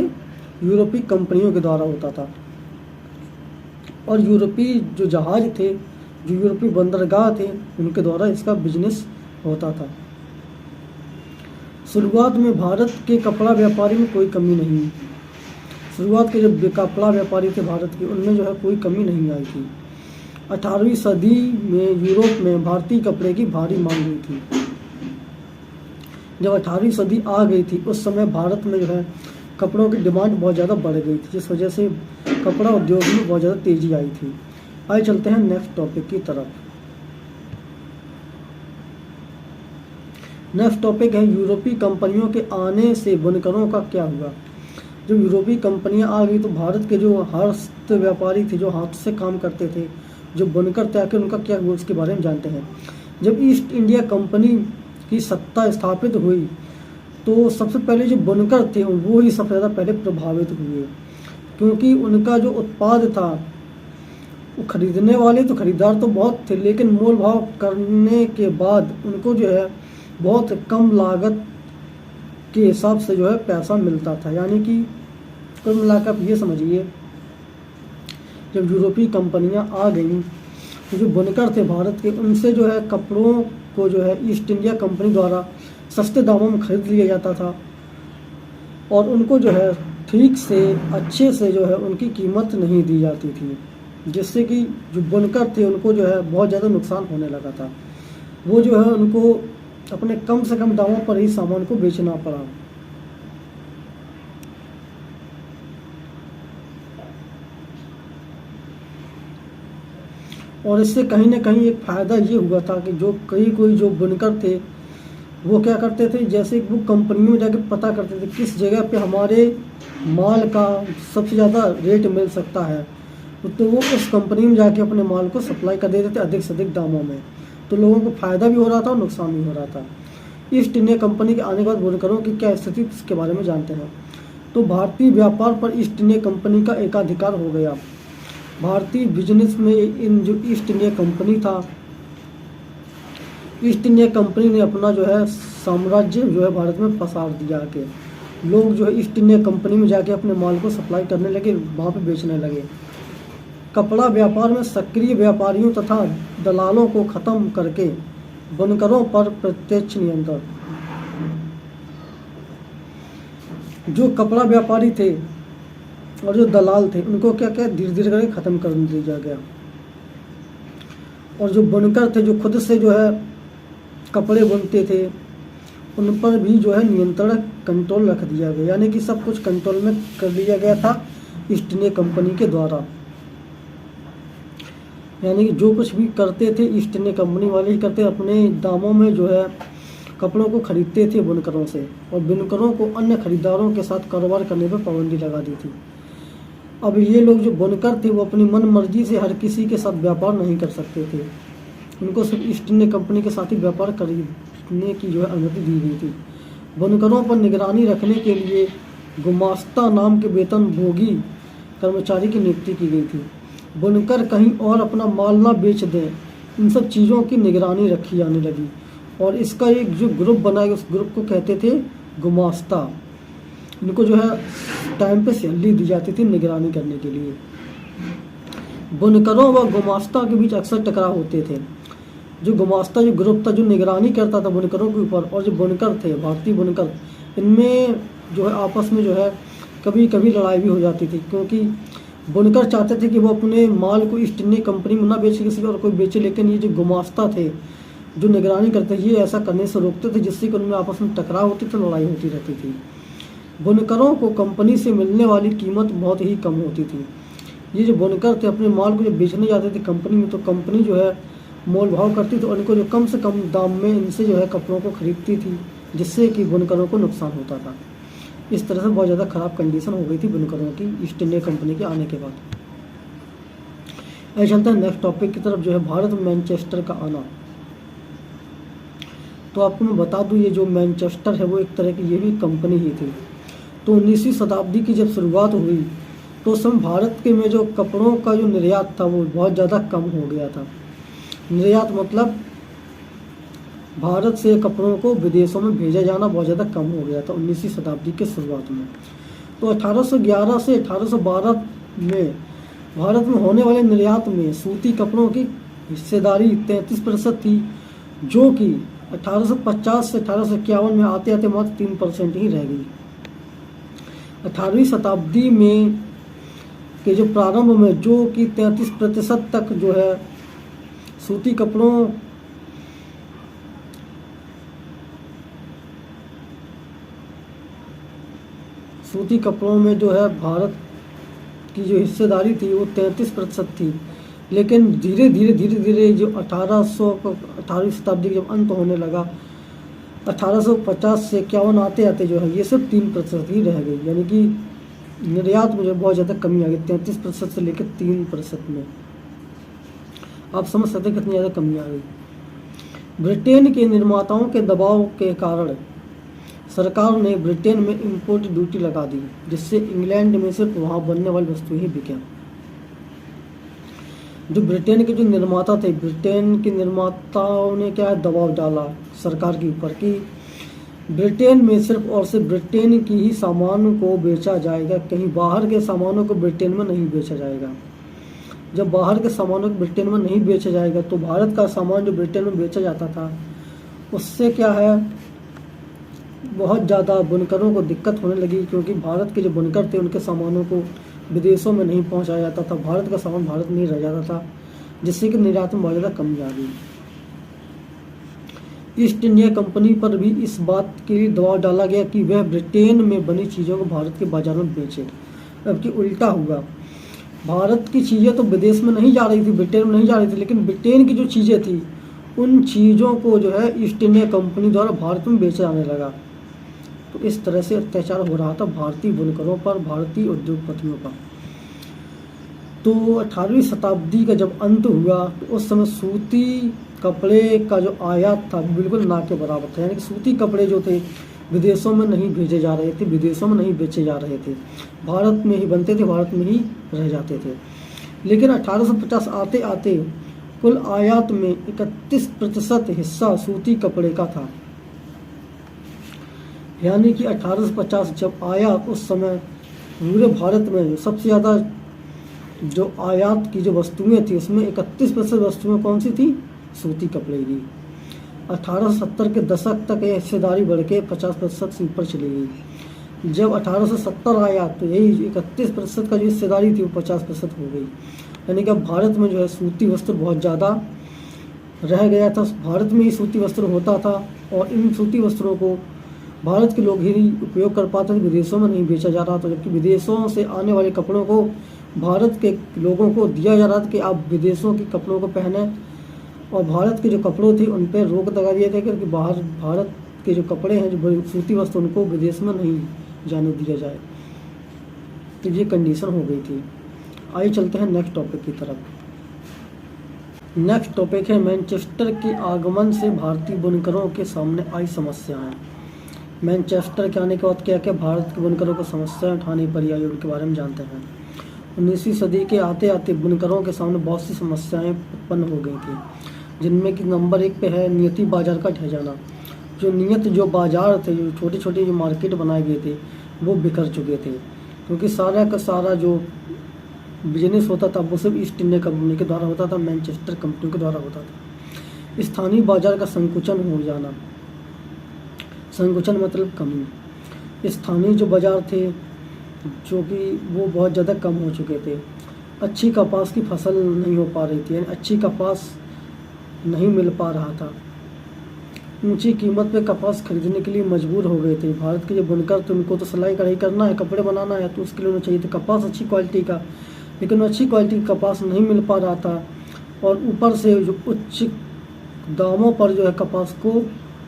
यूरोपीय कंपनियों के द्वारा होता था। और यूरोपीय जो जहाज थे, जो यूरोपीय बंदरगाह थे, उनके द्वारा इसका बिजनेस होता था। शुरुआत में भारत के कपड़ा व्यापारी में कोई कमी नहीं, शुरुआत के जो कपड़ा व्यापारी थे भारत के, उनमें जो है कोई कमी नहीं आई थी। 18वीं सदी में यूरोप में भारतीय कपड़े की भारी मांग हुई थी। जब 18वीं सदी आ गई थी उस समय भारत में जो है कपड़ों की डिमांड बहुत ज़्यादा बढ़ गई थी, जिस वजह से कपड़ा उद्योग में बहुत ज़्यादा तेज़ी आई थी। आइए चलते हैं नेक्स्ट टॉपिक की तरफ। नेक्स्ट टॉपिक है यूरोपीय कंपनियों के आने से बुनकरों का क्या हुआ। जब यूरोपीय कंपनियां आ गई तो भारत के जो हस्त व्यापारी थे, जो हाथ से काम करते थे, जो बुनकर थे, आखिर उनका क्या हुआ उसके बारे में जानते हैं। जब ईस्ट इंडिया कंपनी की सत्ता स्थापित हुई तो सबसे पहले जो बुनकर थे वो ही सबसे ज़्यादा पहले प्रभावित हुए, क्योंकि उनका जो उत्पाद था वो खरीदने वाले तो खरीदार तो बहुत थे, लेकिन मोल भाव करने के बाद उनको जो है बहुत कम लागत के हिसाब से जो है पैसा मिलता था। यानी कि कुल मिलाकर आप ये समझिए, जब यूरोपीय कंपनियां आ गईं तो जो बुनकर थे भारत के, उनसे जो है कपड़ों को जो है ईस्ट इंडिया कंपनी द्वारा सस्ते दामों में खरीद लिया जाता था और उनको जो है ठीक से अच्छे से जो है उनकी कीमत नहीं दी जाती थी, जिससे कि जो बुनकर थे उनको जो है बहुत ज़्यादा नुकसान होने लगा था। वो जो है उनको अपने कम से कम दामों पर ही सामान को बेचना पड़ा। और इससे कहीं ना कहीं एक फ़ायदा ये हुआ था कि जो कोई जो बुनकर थे वो क्या करते थे, जैसे वो कंपनियों में जाके पता करते थे किस जगह पे हमारे माल का सबसे ज़्यादा रेट मिल सकता है, तो वो उस कंपनी में जाके अपने माल को सप्लाई कर देते थे अधिक से अधिक दामों में। तो लोगों को फ़ायदा भी हो रहा था और नुकसान भी हो रहा था। ईस्ट इंडिया कंपनी के आने के बाद बुनकरों की क्या स्थिति इसके बारे में जानते हैं। तो भारतीय व्यापार पर ईस्ट इंडिया कंपनी का एकाधिकार हो गया। भारतीय बिजनेस में इन जो ईस्ट इंडिया कंपनी था, ईस्ट इंडिया कंपनी ने अपना जो है साम्राज्य जो है भारत में पसार दिया के लोग जो है ईस्ट इंडिया कंपनी में जाके अपने माल को सप्लाई करने लगे, वहाँ पे बेचने लगे। कपड़ा व्यापार में सक्रिय व्यापारियों तथा दलालों को खत्म करके बुनकरों पर प्रत्यक्ष नियंत्रण। जो कपड़ा व्यापारी थे और जो दलाल थे उनको क्या क्या धीरे धीरे करके ख़त्म कर दिया गया, और जो बुनकर थे जो खुद से जो है कपड़े बुनते थे उन पर भी जो है नियंत्रण कंट्रोल रख दिया गया। यानी कि सब कुछ कंट्रोल में कर लिया गया था ईस्ट इंडिया कंपनी के द्वारा। यानी कि जो कुछ भी करते थे ईस्ट इंडिया कंपनी वाले ही करते, अपने दामों में जो है कपड़ों को खरीदते थे बुनकरों से, और बुनकरों को अन्य खरीदारों के साथ कारोबार करने पर पाबंदी लगा दी थी। अब ये लोग जो बुनकर थे वो अपनी मन मर्जी से हर किसी के साथ व्यापार नहीं कर सकते थे, उनको सिर्फ ईस्ट इंडिया कंपनी के साथ ही व्यापार करने की जो है अनुमति दी गई थी। बुनकरों पर निगरानी रखने के लिए गुमास्ता नाम के वेतन भोगी कर्मचारी की नियुक्ति की गई थी। बुनकर कहीं और अपना माल ना बेच दें, इन सब चीज़ों की निगरानी रखी जाने लगी, और इसका एक जो ग्रुप बनाया उस ग्रुप को कहते थे गुमास्ता। इनको जो है टाइम पे सैलरी दी जाती थी निगरानी करने के लिए। बुनकरों व गुमास्ता के बीच अक्सर टकराव होते थे। जो गुमास्ता जो ग्रुप था जो निगरानी करता था बुनकरों के ऊपर, और जो बुनकर थे भारतीय बुनकर, इनमें जो है आपस में जो है कभी कभी लड़ाई भी हो जाती थी, क्योंकि बुनकर चाहते थे कि वो अपने माल को ईस्ट इंडिया कंपनी में ना बेचे किसी और कोई बेचे, लेकिन ये जो गुमास्ता थे जो निगरानी करते ये ऐसा करने से रोकते थे, जिससे कि उनमें आपस में टकराव होती थी, लड़ाई होती रहती थी। बुनकरों को कंपनी से मिलने वाली कीमत बहुत ही कम होती थी। ये जो बुनकर थे अपने माल को जब बेचने जाते थे कंपनी में, तो कंपनी जो है मोल भाव करती थी और इनको जो कम से कम दाम में इनसे जो है कपड़ों को खरीदती थी, जिससे कि बुनकरों को नुकसान होता था। इस तरह से बहुत ज़्यादा ख़राब कंडीशन हो गई थी बुनकरों की ईस्ट इंडिया कंपनी के आने के बाद। ऐसे चलते हैं नेक्स्ट टॉपिक की तरफ, जो है भारत में मैनचेस्टर का आना। तो आपको मैं बता दूं, ये जो मैनचेस्टर है वो एक तरह की ये भी कंपनी ही थी। तो 19वीं शताब्दी की जब शुरुआत हुई तो उस समय भारत के में जो कपड़ों का जो निर्यात था वो बहुत ज़्यादा कम हो गया था। निर्यात मतलब भारत से कपड़ों को विदेशों में भेजा जाना बहुत ज़्यादा कम हो गया था 19वीं शताब्दी के शुरुआत में। तो 1811 से 1812 में भारत में होने वाले निर्यात में सूती कपड़ों की हिस्सेदारी 33% थी, जो कि 1850 से 1851 में आते आते मात्र 3% ही रह गई। 18वीं शताब्दी में के जो प्रारंभ में जो कि 33% तक जो है सूती कपड़ों में जो है भारत की जो हिस्सेदारी थी वो 33% थी। लेकिन धीरे धीरे जो 18वीं शताब्दी जब अंत होने लगा, 1850 से 51 आते आते जो है ये सब 3% ही रह गई। यानी कि निर्यात में जो बहुत ज़्यादा कमी आ गई, 33% से लेकर 3% में। आप समझ सकते हैं कितनी ज़्यादा कमी आ गई। ब्रिटेन के निर्माताओं के दबाव के कारण सरकार ने ब्रिटेन में इंपोर्ट ड्यूटी लगा दी, जिससे इंग्लैंड में सिर्फ वहाँ बनने वाली वस्तुएं ही बिकें। जो ब्रिटेन के जो निर्माता थे, ब्रिटेन के निर्माताओं ने क्या है दबाव डाला सरकार के ऊपर कि ब्रिटेन में सिर्फ और सिर्फ ब्रिटेन की ही सामानों को बेचा जाएगा, कहीं बाहर के सामानों को ब्रिटेन में नहीं बेचा जाएगा। जब बाहर के सामानों को ब्रिटेन में नहीं बेचा जाएगा तो भारत का सामान जो ब्रिटेन में बेचा जाता था उससे क्या है बहुत ज़्यादा बुनकरों को दिक्कत होने लगी, क्योंकि भारत के जो बुनकर थे उनके सामानों को विदेशों में नहीं पहुंचाया जाता था, भारत का सामान भारत में ही रह जाता था, जिससे कि निर्यात में बहुत ज़्यादा कमी आ गई। ईस्ट इंडिया कंपनी पर भी इस बात के लिए दबाव डाला गया कि वह ब्रिटेन में बनी चीज़ों को भारत के बाजार में बेचे। जबकि उल्टा हुआ, भारत की चीज़ें तो विदेश में नहीं जा रही थी, ब्रिटेन में नहीं जा रही थी, लेकिन ब्रिटेन की जो चीज़ें थी उन चीज़ों को जो है ईस्ट इंडिया कंपनी द्वारा भारत में बेचा जाने लगा। तो इस तरह से अत्याचार हो रहा था भारतीय बुनकरों पर, भारतीय उद्योगपतियों पर। तो 18वीं शताब्दी का जब अंत हुआ तो उस समय सूती कपड़े का जो आयात था बिल्कुल ना के बराबर था। यानी कि सूती कपड़े जो थे विदेशों में नहीं भेजे जा रहे थे, विदेशों में नहीं बेचे जा रहे थे, भारत में ही बनते थे, भारत में ही रह जाते थे। लेकिन 1850 आते आते कुल आयात में 31% हिस्सा सूती कपड़े का था। यानी कि 1850 जब आया उस समय पूरे भारत में सबसे ज़्यादा जो आयात की जो वस्तुएं थी उसमें 31% वस्तुएं कौन सी थी? सूती कपड़े की। 1870 के दशक तक ये हिस्सेदारी बढ़ के 50% से ऊपर चली गई। जब 1870 आया तो यही 31% का जो हिस्सेदारी थी वो 50% हो गई। यानी कि अब भारत में जो है सूती वस्त्र बहुत ज़्यादा रह गया था, भारत में ही सूती वस्त्र होता था और इन सूती वस्त्रों को भारत के लोग ही उपयोग कर पाते थे, विदेशों में नहीं बेचा जा रहा था। जबकि विदेशों से आने वाले कपड़ों को भारत के लोगों को दिया जा रहा था कि आप विदेशों के कपड़ों को पहने, और भारत के जो कपड़ों थे उन पर रोक लगा दिया था कि बाहर भारत के जो कपड़े हैं जो सूती वस्त्र उनको विदेश में नहीं जाने दिया जाए। तो ये कंडीशन हो गई थी। आइए चलते हैं नेक्स्ट टॉपिक की तरफ। नेक्स्ट टॉपिक है मैनचेस्टर के आगमन से भारतीय बुनकरों के सामने आई समस्याएं। मैनचेस्टर के आने के बाद क्या क्या भारत के बुनकरों को समस्याएं उठानी पड़ी आई उनके बारे में जानते हैं। 19वीं सदी के आते आते बुनकरों के सामने बहुत सी समस्याएं उत्पन्न हो गई थी, जिनमें कि नंबर 1 पे है नियति बाजार का ढह जाना। जो बाजार थे, जो छोटे छोटे जो मार्केट बनाए गए थे वो बिखर चुके थे, क्योंकि सारा का सारा जो बिजनेस होता था वो सिर्फ ईस्ट इंडिया कंपनी के द्वारा होता था, मैनचेस्टर कंपनी के द्वारा होता था। स्थानीय बाजार का संकुचन हो जाना, संकुचन मतलब कमी। स्थानीय जो बाजार थे जो कि वो बहुत ज़्यादा कम हो चुके थे। अच्छी कपास की फसल नहीं हो पा रही थी, यानी अच्छी कपास नहीं मिल पा रहा था। ऊंची कीमत पे कपास खरीदने के लिए मजबूर हो गए थे। भारत के जो बुनकर थे उनको तो सिलाई कढ़ाई करना है, कपड़े बनाना है, तो उसके लिए उन्हें चाहिए था कपास अच्छी क्वालिटी का, लेकिन अच्छी क्वालिटी का कपास नहीं मिल पा रहा था। और ऊपर से जो उच्च दामों पर जो है कपास को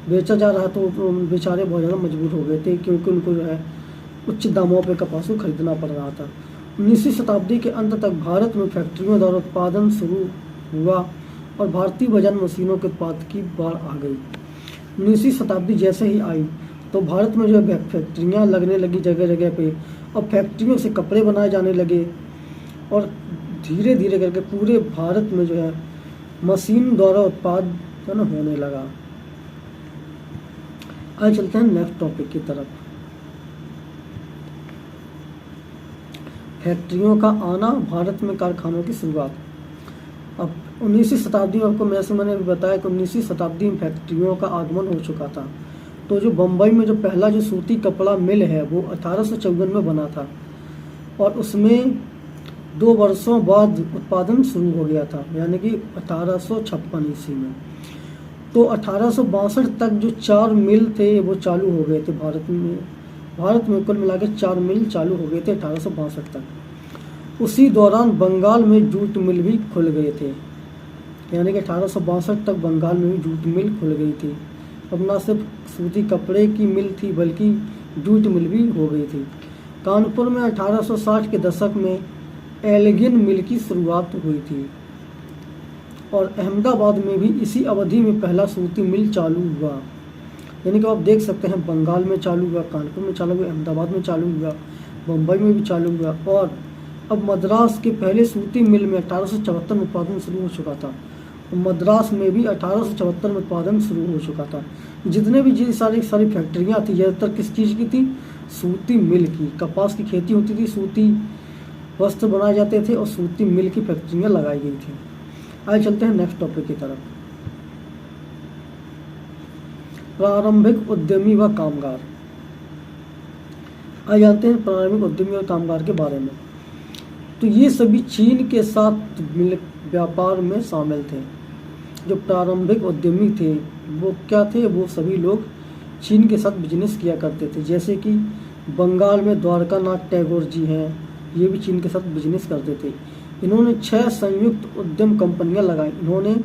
बेचा जा रहा, तो बेचारे बहुत ज़्यादा मजबूर हो गए थे, क्योंकि उनको जो है उच्च दामों पर कपास को खरीदना पड़ रहा था। 19वीं शताब्दी के अंत तक भारत में फैक्ट्रियों द्वारा उत्पादन शुरू हुआ और भारतीय वजन मशीनों के उत्पाद की बाढ़ आ गई। 19वीं शताब्दी जैसे ही आई तो भारत में जो है फैक्ट्रियाँ लगने लगी जगह जगह पे, और फैक्ट्रियों से कपड़े बनाए जाने लगे, और धीरे धीरे करके पूरे भारत में जो है मशीन द्वारा उत्पादन होने लगा। आगे चलते हैं नेक्स्ट टॉपिक की तरफ। फैक्ट्रियों का आना, भारत में कारखानों की शुरुआत। अब 19वीं शताब्दी में आपको मैंने भी बताया कि 19वीं शताब्दी में फैक्ट्रियों का आगमन हो चुका था। तो जो बम्बई में जो पहला जो सूती कपड़ा मिल है वो 1854 में बना था, और उसमें 2 वर्षों बाद उत्पादन शुरू हो गया था, यानी कि 1856 ईस्वी में। तो 1862 तक जो 4 मिल थे वो चालू हो गए थे भारत में कुल मिला के 4 मिल चालू हो गए थे 1862 तक। उसी दौरान बंगाल में जूट मिल भी खुल गए थे, यानी कि 1862 तक बंगाल में भी जूट मिल खुल गई थी। अब ना सिर्फ सूती कपड़े की मिल थी बल्कि जूट मिल भी हो गई थी। कानपुर में 1860 के दशक में एल्गिन मिल की शुरुआत हुई थी, और अहमदाबाद में भी इसी अवधि में पहला सूती मिल चालू हुआ। यानी कि आप देख सकते हैं बंगाल में चालू हुआ, कानपुर में चालू हुआ, अहमदाबाद में चालू हुआ, मुंबई में भी चालू हुआ, और अब मद्रास के पहले सूती मिल में 1874 में उत्पादन शुरू हो चुका था। मद्रास में भी 1874 में उत्पादन शुरू हो चुका था। जितने भी सारी फैक्ट्रियाँ थी ज़्यादातर किस चीज़ की थी? सूती मिल की। कपास की खेती होती थी, सूती वस्त्र बनाए जाते थे, और सूती मिल की फैक्ट्रियाँ लगाई गई थी। आगे चलते हैं नेक्स्ट टॉपिक की तरफ। प्रारंभिक उद्यमी व कामगार। आइए जानते हैं प्रारंभिक उद्यमी और कामगार के बारे में। तो ये सभी चीन के साथ व्यापार में शामिल थे। जो प्रारंभिक उद्यमी थे वो क्या थे? वो सभी लोग चीन के साथ बिजनेस किया करते थे। जैसे कि बंगाल में द्वारकानाथ टैगोर जी हैं, ये भी चीन के साथ बिजनेस करते थे। इन्होंने 6 संयुक्त उद्यम कंपनियां लगाई। इन्होंने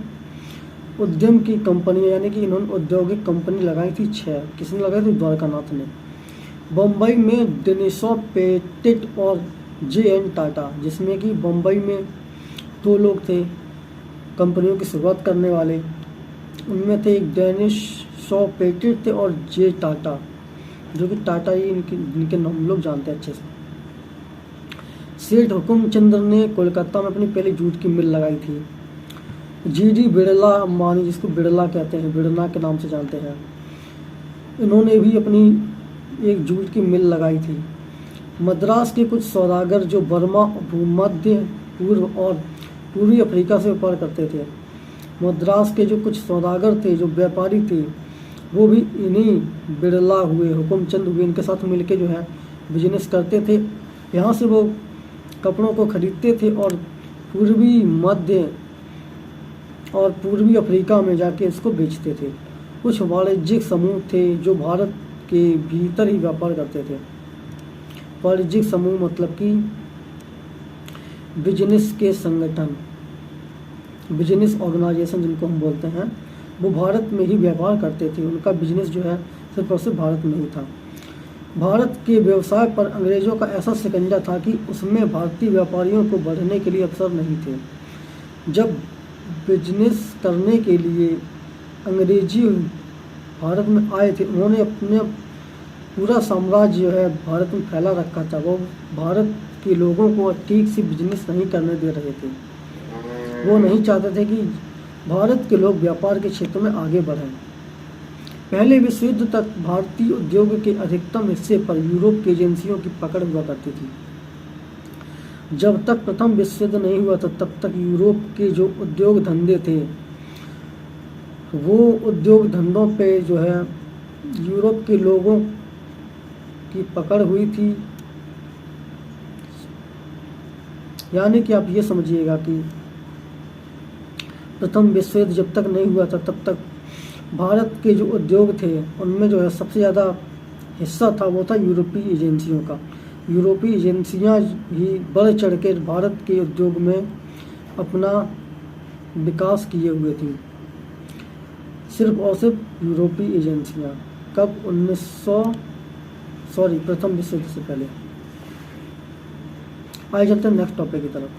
उद्यम की कंपनियां यानी कि इन्होंने औद्योगिक कंपनी लगाई थी 6। किसने लगाई थी? द्वारकानाथ ने। बम्बई में डेनिसो पेटेट और JN टाटा, जिसमें कि बम्बई में 2 लोग थे कंपनियों की शुरुआत करने वाले। उनमें थे एक डेनिसो पेटेट थे और J टाटा, जो कि टाटा ही इनके नाम लोग जानते हैं अच्छे से। सेठ हुकुमचंद ने कोलकाता में अपनी पहली जूट की मिल लगाई थी। GD बिड़ला अंबानी, जिसको बिड़ला कहते हैं, बिड़ला के नाम से जानते हैं, इन्होंने भी अपनी एक जूट की मिल लगाई थी। मद्रास के कुछ सौदागर जो बर्मा, भूमध्य पूर्व और पूर्वी अफ्रीका से व्यापार करते थे, मद्रास के जो कुछ सौदागर थे, जो व्यापारी थे, वो भी इन्हीं बिड़ला हुए, हुकुमचंद हुए, इनके साथ मिलके जो है बिजनेस करते थे। यहाँ से वो कपड़ों को खरीदते थे और पूर्वी, मध्य और पूर्वी अफ्रीका में जाके इसको बेचते थे। कुछ वाणिज्यिक समूह थे जो भारत के भीतर ही व्यापार करते थे। वाणिज्यिक समूह मतलब कि बिजनेस के संगठन, बिजनेस ऑर्गेनाइजेशन जिनको हम बोलते हैं, वो भारत में ही व्यापार करते थे। उनका बिजनेस जो है सिर्फ और सिर्फ भारत में ही था। भारत के व्यवसाय पर अंग्रेज़ों का ऐसा शिकंजा था कि उसमें भारतीय व्यापारियों को बढ़ने के लिए अवसर नहीं थे। जब बिजनेस करने के लिए अंग्रेजी भारत में आए थे, उन्होंने अपने पूरा साम्राज्य जो है भारत में फैला रखा था। वो भारत के लोगों को ठीक से बिजनेस नहीं करने दे रहे थे। वो नहीं चाहते थे कि भारत के लोग व्यापार के क्षेत्र में आगे बढ़ें। पहले विश्व युद्ध तक भारतीय उद्योग के अधिकतम हिस्से पर यूरोप की एजेंसियों की पकड़ हुआ करती थी। जब तक प्रथम विश्व युद्ध नहीं हुआ था तब तक यूरोप के जो उद्योग धंधे थे, वो उद्योग धंधों पे जो है यूरोप के लोगों की पकड़ हुई थी। यानी कि आप ये समझिएगा कि प्रथम विश्व युद्ध जब तक नहीं हुआ था तब तक भारत के जो उद्योग थे उनमें जो है सबसे ज़्यादा हिस्सा था वो था यूरोपीय एजेंसियों का। यूरोपीय एजेंसियां ही बढ़ चढ़ के भारत के उद्योग में अपना विकास किए हुए थी। सिर्फ और सिर्फ यूरोपीय एजेंसियां। कब? सॉरी प्रथम विश्व युद्ध से पहले। आइए चलते हैं नेक्स्ट टॉपिक की तरफ।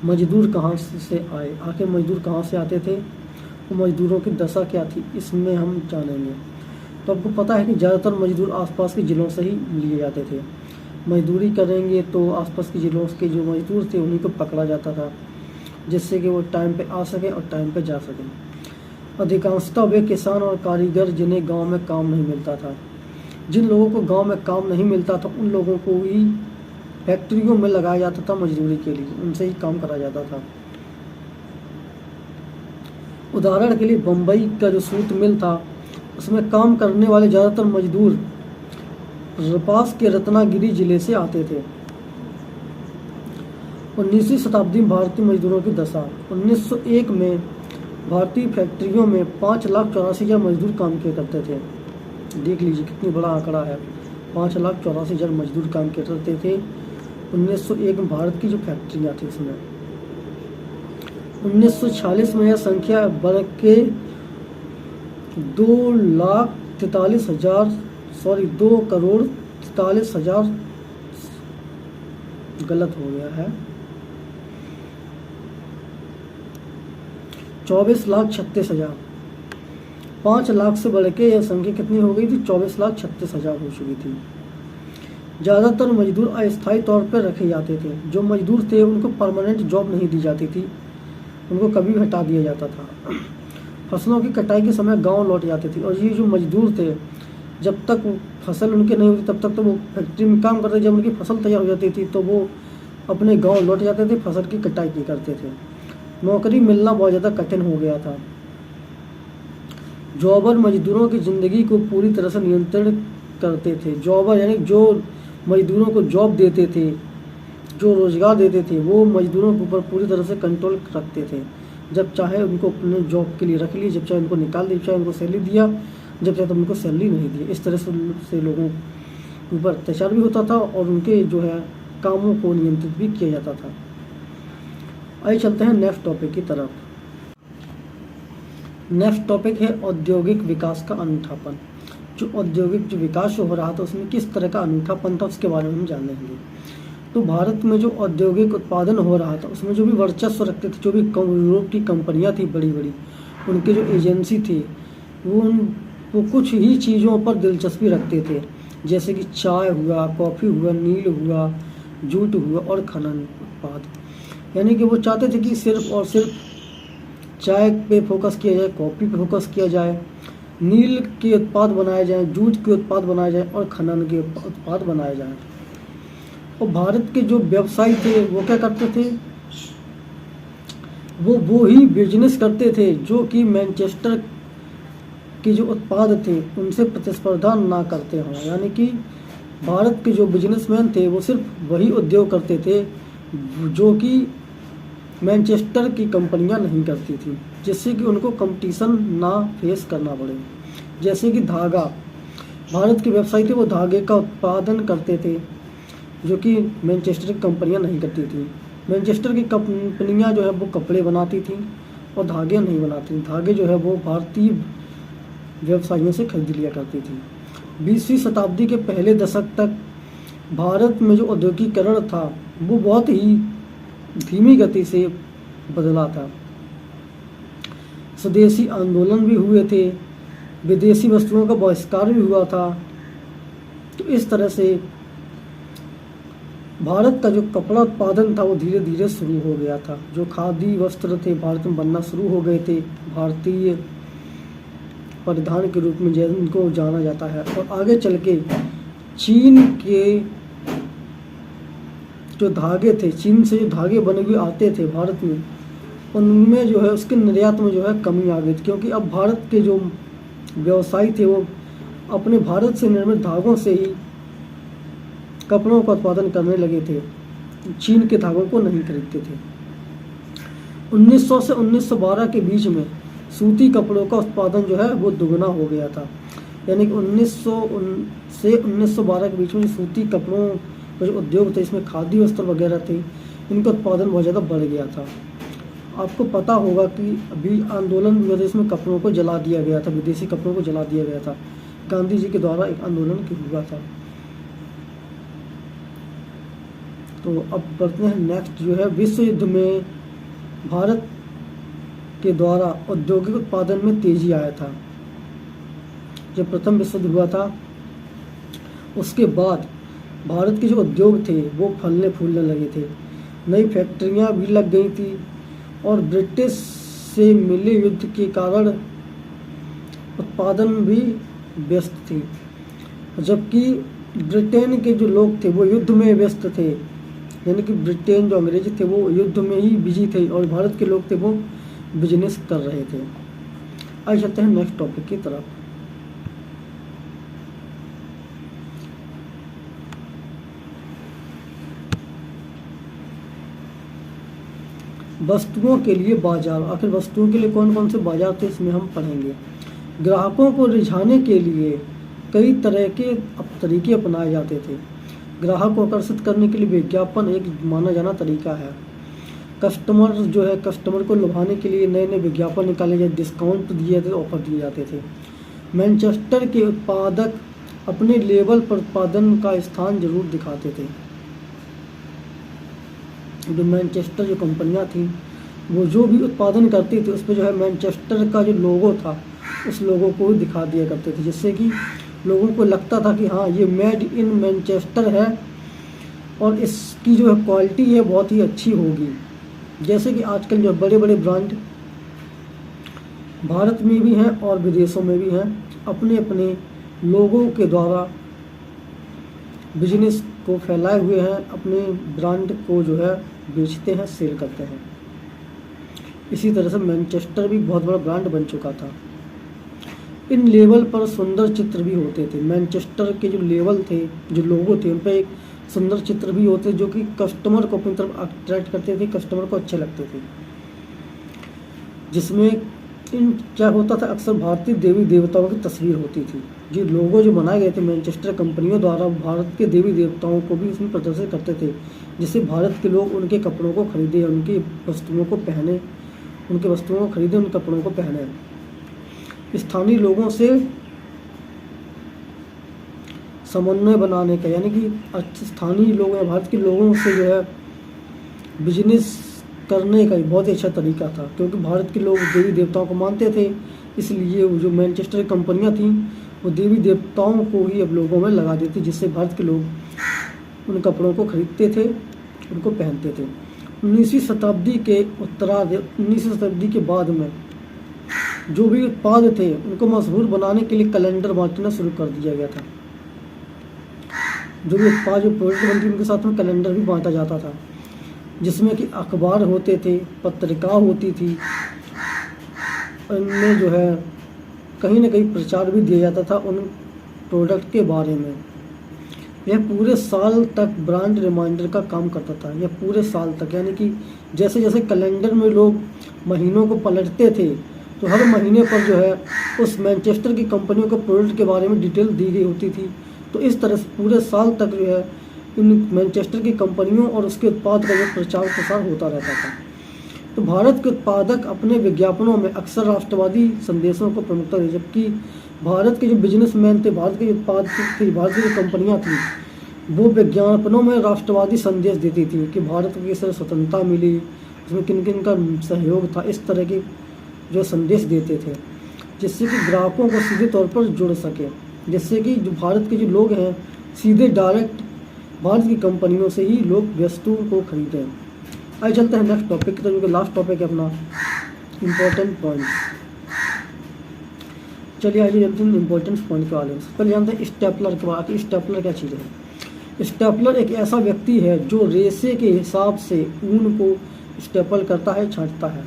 मजदूर कहाँ से आए, आखिर मजदूर कहाँ से आते थे, वो मजदूरों की दशा क्या थी, इसमें हम जानेंगे। तो आपको पता है कि ज़्यादातर मजदूर आसपास के ज़िलों से ही लिए जाते थे। मजदूरी करेंगे तो आसपास के ज़िलों के जो मजदूर थे उन्हीं को पकड़ा जाता था, जिससे कि वो टाइम पे आ सकें और टाइम पे जा सकें। अधिकांशतः वे किसान और कारीगर जिन्हें गांव में काम नहीं मिलता था। जिन लोगों को गांव में काम नहीं मिलता था उन लोगों को ही फैक्ट्रियों में लगाया जाता था मजदूरी के लिए, उनसे ही काम करा जाता था। उदाहरण के लिए बम्बई का जो सूत मिल था उसमें काम करने वाले ज़्यादातर मजदूर पास के रत्नागिरी जिले से आते थे। 19वीं शताब्दी में भारतीय मजदूरों की दशा। 1901 में भारतीय फैक्ट्रियों में 5,84,000 मजदूर काम किया करते थे। देख लीजिए कितनी बड़ा आंकड़ा है, 5,84,000 मजदूर काम किया करते थे 1901 में भारत की जो फैक्ट्रियाँ थी उसमें। 1946 में यह संख्या बढ़ के 2,43,000 गलत हो गया है, 24,36,000। 5 लाख से बढ़ के यह संख्या कितनी हो गई थी, 24,36,000 हो चुकी थी। ज़्यादातर मजदूर अस्थायी तौर पर रखे जाते थे। जो मजदूर थे उनको परमानेंट जॉब नहीं दी जाती थी, उनको कभी भी हटा दिया जाता था। फसलों की कटाई के समय गांव लौट जाते थे, और ये जो मजदूर थे जब तक फसल उनके नहीं होती तब तक तो वो फैक्ट्री में काम करते। जब उनकी फसल तैयार हो जाती थी तो वो अपने गांव लौट जाते थे, फसल की कटाई की करते थे। नौकरी मिलना बहुत ज़्यादा कठिन हो गया था। जॉबर मजदूरों की ज़िंदगी को पूरी तरह से नियंत्रण करते थे। जॉबर यानी जो मजदूरों को जॉब देते थे, जो रोज़गार देते थे, वो मजदूरों के ऊपर पूरी तरह से कंट्रोल रखते थे। जब चाहे उनको अपने जॉब के लिए रख लिए, जब चाहे उनको निकाल दिया, चाहे उनको सैलरी दिया, जब चाहे तो उनको सैलरी नहीं दी। इस तरह से लोगों के ऊपर अत्याचार भी होता था और उनके जो है कामों को नियंत्रित भी किया जाता था। आइए चलते हैं नेक्स्ट टॉपिक की तरफ। नेक्स्ट टॉपिक है औद्योगिक विकास का अनूठापन। जो औद्योगिक जो विकास हो रहा था उसमें किस तरह का अनूठापन था उसके बारे में हम जानेंगे। तो भारत में जो औद्योगिक उत्पादन हो रहा था उसमें जो भी वर्चस्व रखते थे, जो भी यूरोप की कंपनियां थी बड़ी बड़ी, उनके जो एजेंसी थी वो कुछ ही चीज़ों पर दिलचस्पी रखते थे, जैसे कि चाय हुआ, कॉफ़ी हुआ, नील हुआ, जूट हुआ और खनन उत्पाद। यानी कि वो चाहते थे कि सिर्फ और सिर्फ चाय पे फोकस किया जाए, कॉफ़ी पे फोकस किया जाए, नील के उत्पाद बनाए जाएं, जूट के उत्पाद बनाए जाएं और खनन के उत्पाद बनाए जाएं। और भारत के जो व्यवसायी थे वो क्या करते थे, वो ही बिजनेस करते थे जो कि मैनचेस्टर के जो उत्पाद थे उनसे प्रतिस्पर्धा ना करते हों। यानी कि भारत के जो बिजनेसमैन थे वो सिर्फ वही उद्योग करते थे जो कि मैनचेस्टर की कंपनियां नहीं करती थी, जिससे कि उनको कंपटीशन ना फेस करना पड़े। जैसे कि धागा, भारत के व्यवसायी थे वो धागे का उत्पादन करते थे जो कि मैनचेस्टर की कंपनियां नहीं करती थी। मैनचेस्टर की कंपनियां जो है वो कपड़े बनाती थी और धागे नहीं बनाती थी। धागे जो है वो भारतीय व्यवसायियों से खरीद लिया करती थी। 20वीं शताब्दी के पहले दशक तक भारत में जो औद्योगिकीकरण था वो बहुत ही धीमी गति से बदला था। स्वदेशी आंदोलन भी हुए थे, विदेशी वस्तुओं का बहिष्कार भी हुआ था। तो इस तरह से भारत का जो कपड़ा उत्पादन था वो धीरे धीरे शुरू हो गया था। जो खादी वस्त्र थे भारत में बनना शुरू हो गए थे, भारतीय परिधान के रूप में जिनको जाना जाता है। और आगे चल के चीन के जो धागे थे, चीन से जो धागे बने हुए आते थे भारत में, उनमें जो है उसके निर्यात में जो है कमी आ गई थी, क्योंकि अब भारत के जो व्यवसायी थे वो अपने भारत से निर्मित धागों से ही कपड़ों का उत्पादन करने लगे थे, चीन के धागों को नहीं खरीदते थे। 1900 से 1912 के बीच में सूती कपड़ों का उत्पादन जो है वो दुगना हो गया था। यानी कि 1900 से 1912 के बीच में सूती कपड़ों का जो उद्योग थे, इसमें खादी वस्त्र वगैरह थे, इनका उत्पादन बहुत ज़्यादा बढ़ गया था। आपको पता होगा कि अभी आंदोलन की वजह से कपड़ों को जला दिया गया था, विदेशी कपड़ों को जला दिया गया था, गांधी जी के द्वारा एक आंदोलन हुआ था। तो अब बढ़ते हैं नेक्स्ट जो है, विश्व युद्ध में भारत के द्वारा औद्योगिक उत्पादन में तेजी आया था। जब प्रथम विश्व युद्ध हुआ था उसके बाद भारत के जो उद्योग थे वो फलने फूलने लगे थे, नई फैक्ट्रियां भी लग गई थी और ब्रिटिश से मिले युद्ध के कारण उत्पादन भी व्यस्त थी, जबकि ब्रिटेन के जो लोग थे वो युद्ध में व्यस्त थे, यानी कि ब्रिटेन जो अंग्रेज थे वो युद्ध में ही बिजी थे और भारत के लोग थे वो बिजनेस कर रहे थे। आइए चलते हैं नेक्स्ट टॉपिक की तरफ। वस्तुओं के लिए बाजार, आखिर वस्तुओं के लिए कौन कौन से बाजार थे इसमें हम पढ़ेंगे। ग्राहकों को रिझाने के लिए कई तरह के तरीके अपनाए जाते थे। ग्राहक को आकर्षित करने के लिए विज्ञापन एक माना जाना तरीका है। कस्टमर जो है, कस्टमर को लुभाने के लिए नए नए विज्ञापन निकाले जाते, डिस्काउंट दिए जाते, ऑफर दिए जाते थे। मैनचेस्टर के उत्पादक अपने लेवल पर उत्पादन का स्थान जरूर दिखाते थे। जो मैनचेस्टर जो कंपनियां थी वो जो भी उत्पादन करती थी उस पर जो है मैनचेस्टर का जो लोगो था उस लोगो को दिखा दिया करते थे, जिससे कि लोगों को लगता था कि हाँ ये मेड इन मैनचेस्टर है और इसकी जो है क्वालिटी है बहुत ही अच्छी होगी। जैसे कि आजकल जो बड़े बड़े ब्रांड भारत में भी हैं और विदेशों में भी हैं, अपने अपने लोगों के द्वारा बिजनेस को फैलाए हुए हैं, अपने ब्रांड को जो है बेचते हैं, सेल करते हैं। इसी तरह से मैनचेस्टर भी बहुत बड़ा ब्रांड बन चुका था। इन लेवल पर सुंदर चित्र भी होते थे। मैनचेस्टर के जो लेवल थे, जो लोगो थे, उन पर एक सुंदर चित्र भी होते जो कि कस्टमर को अपनी तरफ अट्रैक्ट करते थे, कस्टमर को अच्छे लगते थे। जिसमें इन क्या होता था, अक्सर भारतीय देवी देवताओं की तस्वीर होती थी। जो लोगो जो बनाए गए थे मैनचेस्टर कंपनियों द्वारा भारत के देवी देवताओं को भी इसमें प्रदर्शित करते थे, जिससे भारत के लोग उनके कपड़ों को खरीदे, उनकी वस्तुओं को पहने, उनके वस्तुओं को खरीदे, उन कपड़ों को पहने। स्थानीय लोगों से समन्वय बनाने का, यानी कि स्थानीय लोग या भारत के लोगों से जो है बिजनेस करने का बहुत ही अच्छा तरीका था, क्योंकि भारत के लोग देवी देवताओं को मानते थे। इसलिए जो मैनचेस्टर कंपनियां थीं वो देवी देवताओं को ही अब लोगों में लगा देती, जिससे भारत के लोग उन कपड़ों को खरीदते थे, उनको पहनते थे। 19वीं शताब्दी के उत्तरार्ध, 19वीं शताब्दी के बाद में जो भी उत्पाद थे उनको मशहूर बनाने के लिए कैलेंडर बांटना शुरू कर दिया गया था। जो भी उत्पाद, जो प्रोडक्ट बनती उनके साथ में कैलेंडर भी बांटा जाता था, जिसमें कि अखबार होते थे, पत्रिका होती थी, उनमें जो है कहीं ना कहीं प्रचार भी दिया जाता था उन प्रोडक्ट के बारे में। यह पूरे साल तक ब्रांड रिमाइंडर का काम करता था। यह पूरे साल तक, यानी कि जैसे जैसे कैलेंडर में लोग महीनों को पलटते थे तो हर महीने पर जो है उस मैनचेस्टर की कंपनियों के प्रोडक्ट के बारे में डिटेल दी गई होती थी। तो इस तरह से पूरे साल तक जो है इन मैनचेस्टर की कंपनियों और उसके उत्पाद का जो प्रचार प्रसार होता रहता था। तो भारत के उत्पादक अपने विज्ञापनों में अक्सर राष्ट्रवादी संदेशों को प्रमुखता दी, जबकि भारत के जो बिजनेसमैन थे, भारत के जो उत्पाद थे, भारत की जो कंपनियां थी, वो विज्ञापनों में राष्ट्रवादी संदेश देती थी कि भारत को किस तरह स्वतंत्रता मिली, उसमें किन किन का सहयोग था, इस तरह के जो संदेश देते थे, जिससे कि ग्राहकों को सीधे तौर पर जुड़ सके, जिससे कि जो भारत के जो लोग हैं सीधे डायरेक्ट भारत की कंपनियों से ही लोग वस्तुओं को खरीदें। आइए चलते हैं नेक्स्ट टॉपिक की तरफ, जो लास्ट टॉपिक है अपना इम्पोर्टेंट पॉइंट। चलिए आइए चलते हैं इम्पोर्टेंट पॉइंट के बारे में। पहले जानते हैं स्टेपलर के बारे में। स्टेपलर क्या चीज़ है? स्टेपलर एक ऐसा व्यक्ति है जो रेशे के हिसाब से ऊन को स्टेपल करता है, छांटता है।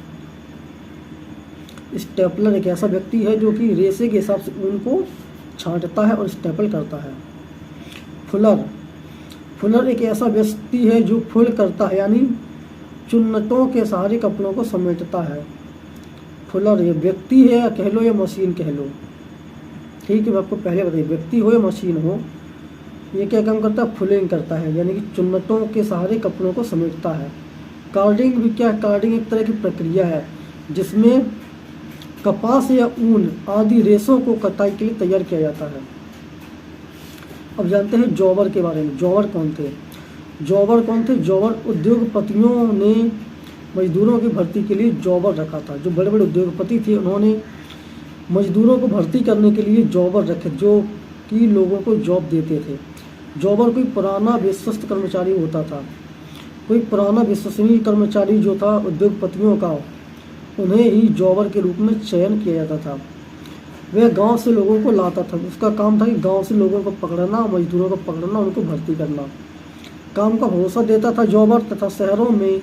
स्टेपलर एक ऐसा व्यक्ति है जो कि रेशे के हिसाब से ऊन को छांटता है और स्टेपल करता है। फुलर, फुलर एक ऐसा व्यक्ति है जो फुल करता है, यानी चुन्नटों के सहारे कपड़ों को समेटता है। फुलर ये व्यक्ति है, या कह लो या मशीन कह लो, ठीक है। मैं आपको पहले बताइए, व्यक्ति हो या मशीन हो, ये क्या काम करता है? फुलिंग करता है, यानी कि चुन्नटों के सहारे कपड़ों को समेटता है। कार्डिंग भी क्या है? कार्डिंग एक तरह की प्रक्रिया है जिसमें कपास या ऊन आदि रेशों को कटाई के लिए तैयार किया जाता है। अब जानते हैं जॉबर के बारे में। जॉबर कौन थे? जॉबर उद्योगपतियों ने मजदूरों की भर्ती के लिए जॉबर रखा था। जो बड़े बड़े उद्योगपति थे उन्होंने मजदूरों को भर्ती करने के लिए जॉबर रखे, जो कि लोगों को जॉब देते थे। जॉबर कोई पुराना विश्वस्त कर्मचारी होता था। कोई पुराना विश्वसनीय कर्मचारी जो था उद्योगपतियों का, उन्हें ही जॉबर के रूप में चयन किया जाता था। वह गांव से लोगों को लाता था। उसका काम था कि गांव से लोगों को पकड़ना, मजदूरों को पकड़ना, उनको भर्ती करना। काम का भरोसा देता था जॉबर, तथा शहरों में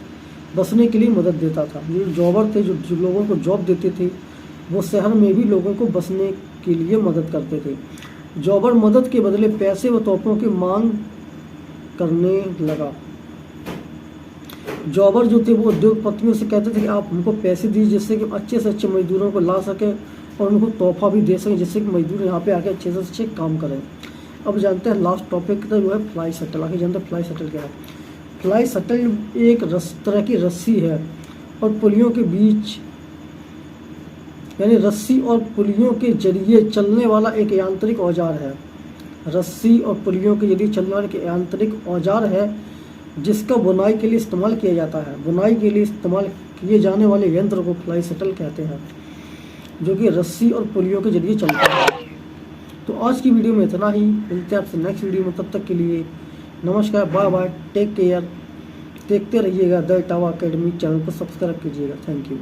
बसने के लिए मदद देता था। जो जॉबर थे, जो लोगों को जॉब देते थे, वो शहर में भी लोगों को बसने के लिए मदद करते थे। जॉबर मदद के बदले पैसे व तोहफों की मांग करने लगा। जॉबर जो थे वो उद्योगपतियों से कहते थे कि आप हमको पैसे दीजिए जिससे कि अच्छे से अच्छे मजदूरों को ला सकें और उनको तोहफा भी दे सकें, जिससे कि मजदूर यहाँ पे आके अच्छे से अच्छे काम करें। अब जानते हैं लास्ट टॉपिक का जो है फ्लाई शटल। आगे जानते हैं फ्लाई शटल क्या है। फ्लाई शटल एक तरह की रस्सी है और पुलियों के बीच, यानी रस्सी और पुलियों के जरिए चलने वाला एक यांत्रिक औजार है। रस्सी और पुलियों के जरिए चलने वाला एक यांत्रिक औजार है जिसका बुनाई के लिए इस्तेमाल किया जाता है। बुनाई के लिए इस्तेमाल किए जाने वाले यंत्र को फ्लाई शटल कहते हैं, जो कि रस्सी और पुलियों के जरिए चलता है। तो आज की वीडियो में इतना ही। मिलते हैं आपसे नेक्स्ट वीडियो में, तब तक के लिए नमस्कार, बाय बाय, टेक केयर। देखते रहिएगा द इटावा अकेडमी चैनल को सब्सक्राइब कीजिएगा। Thank you.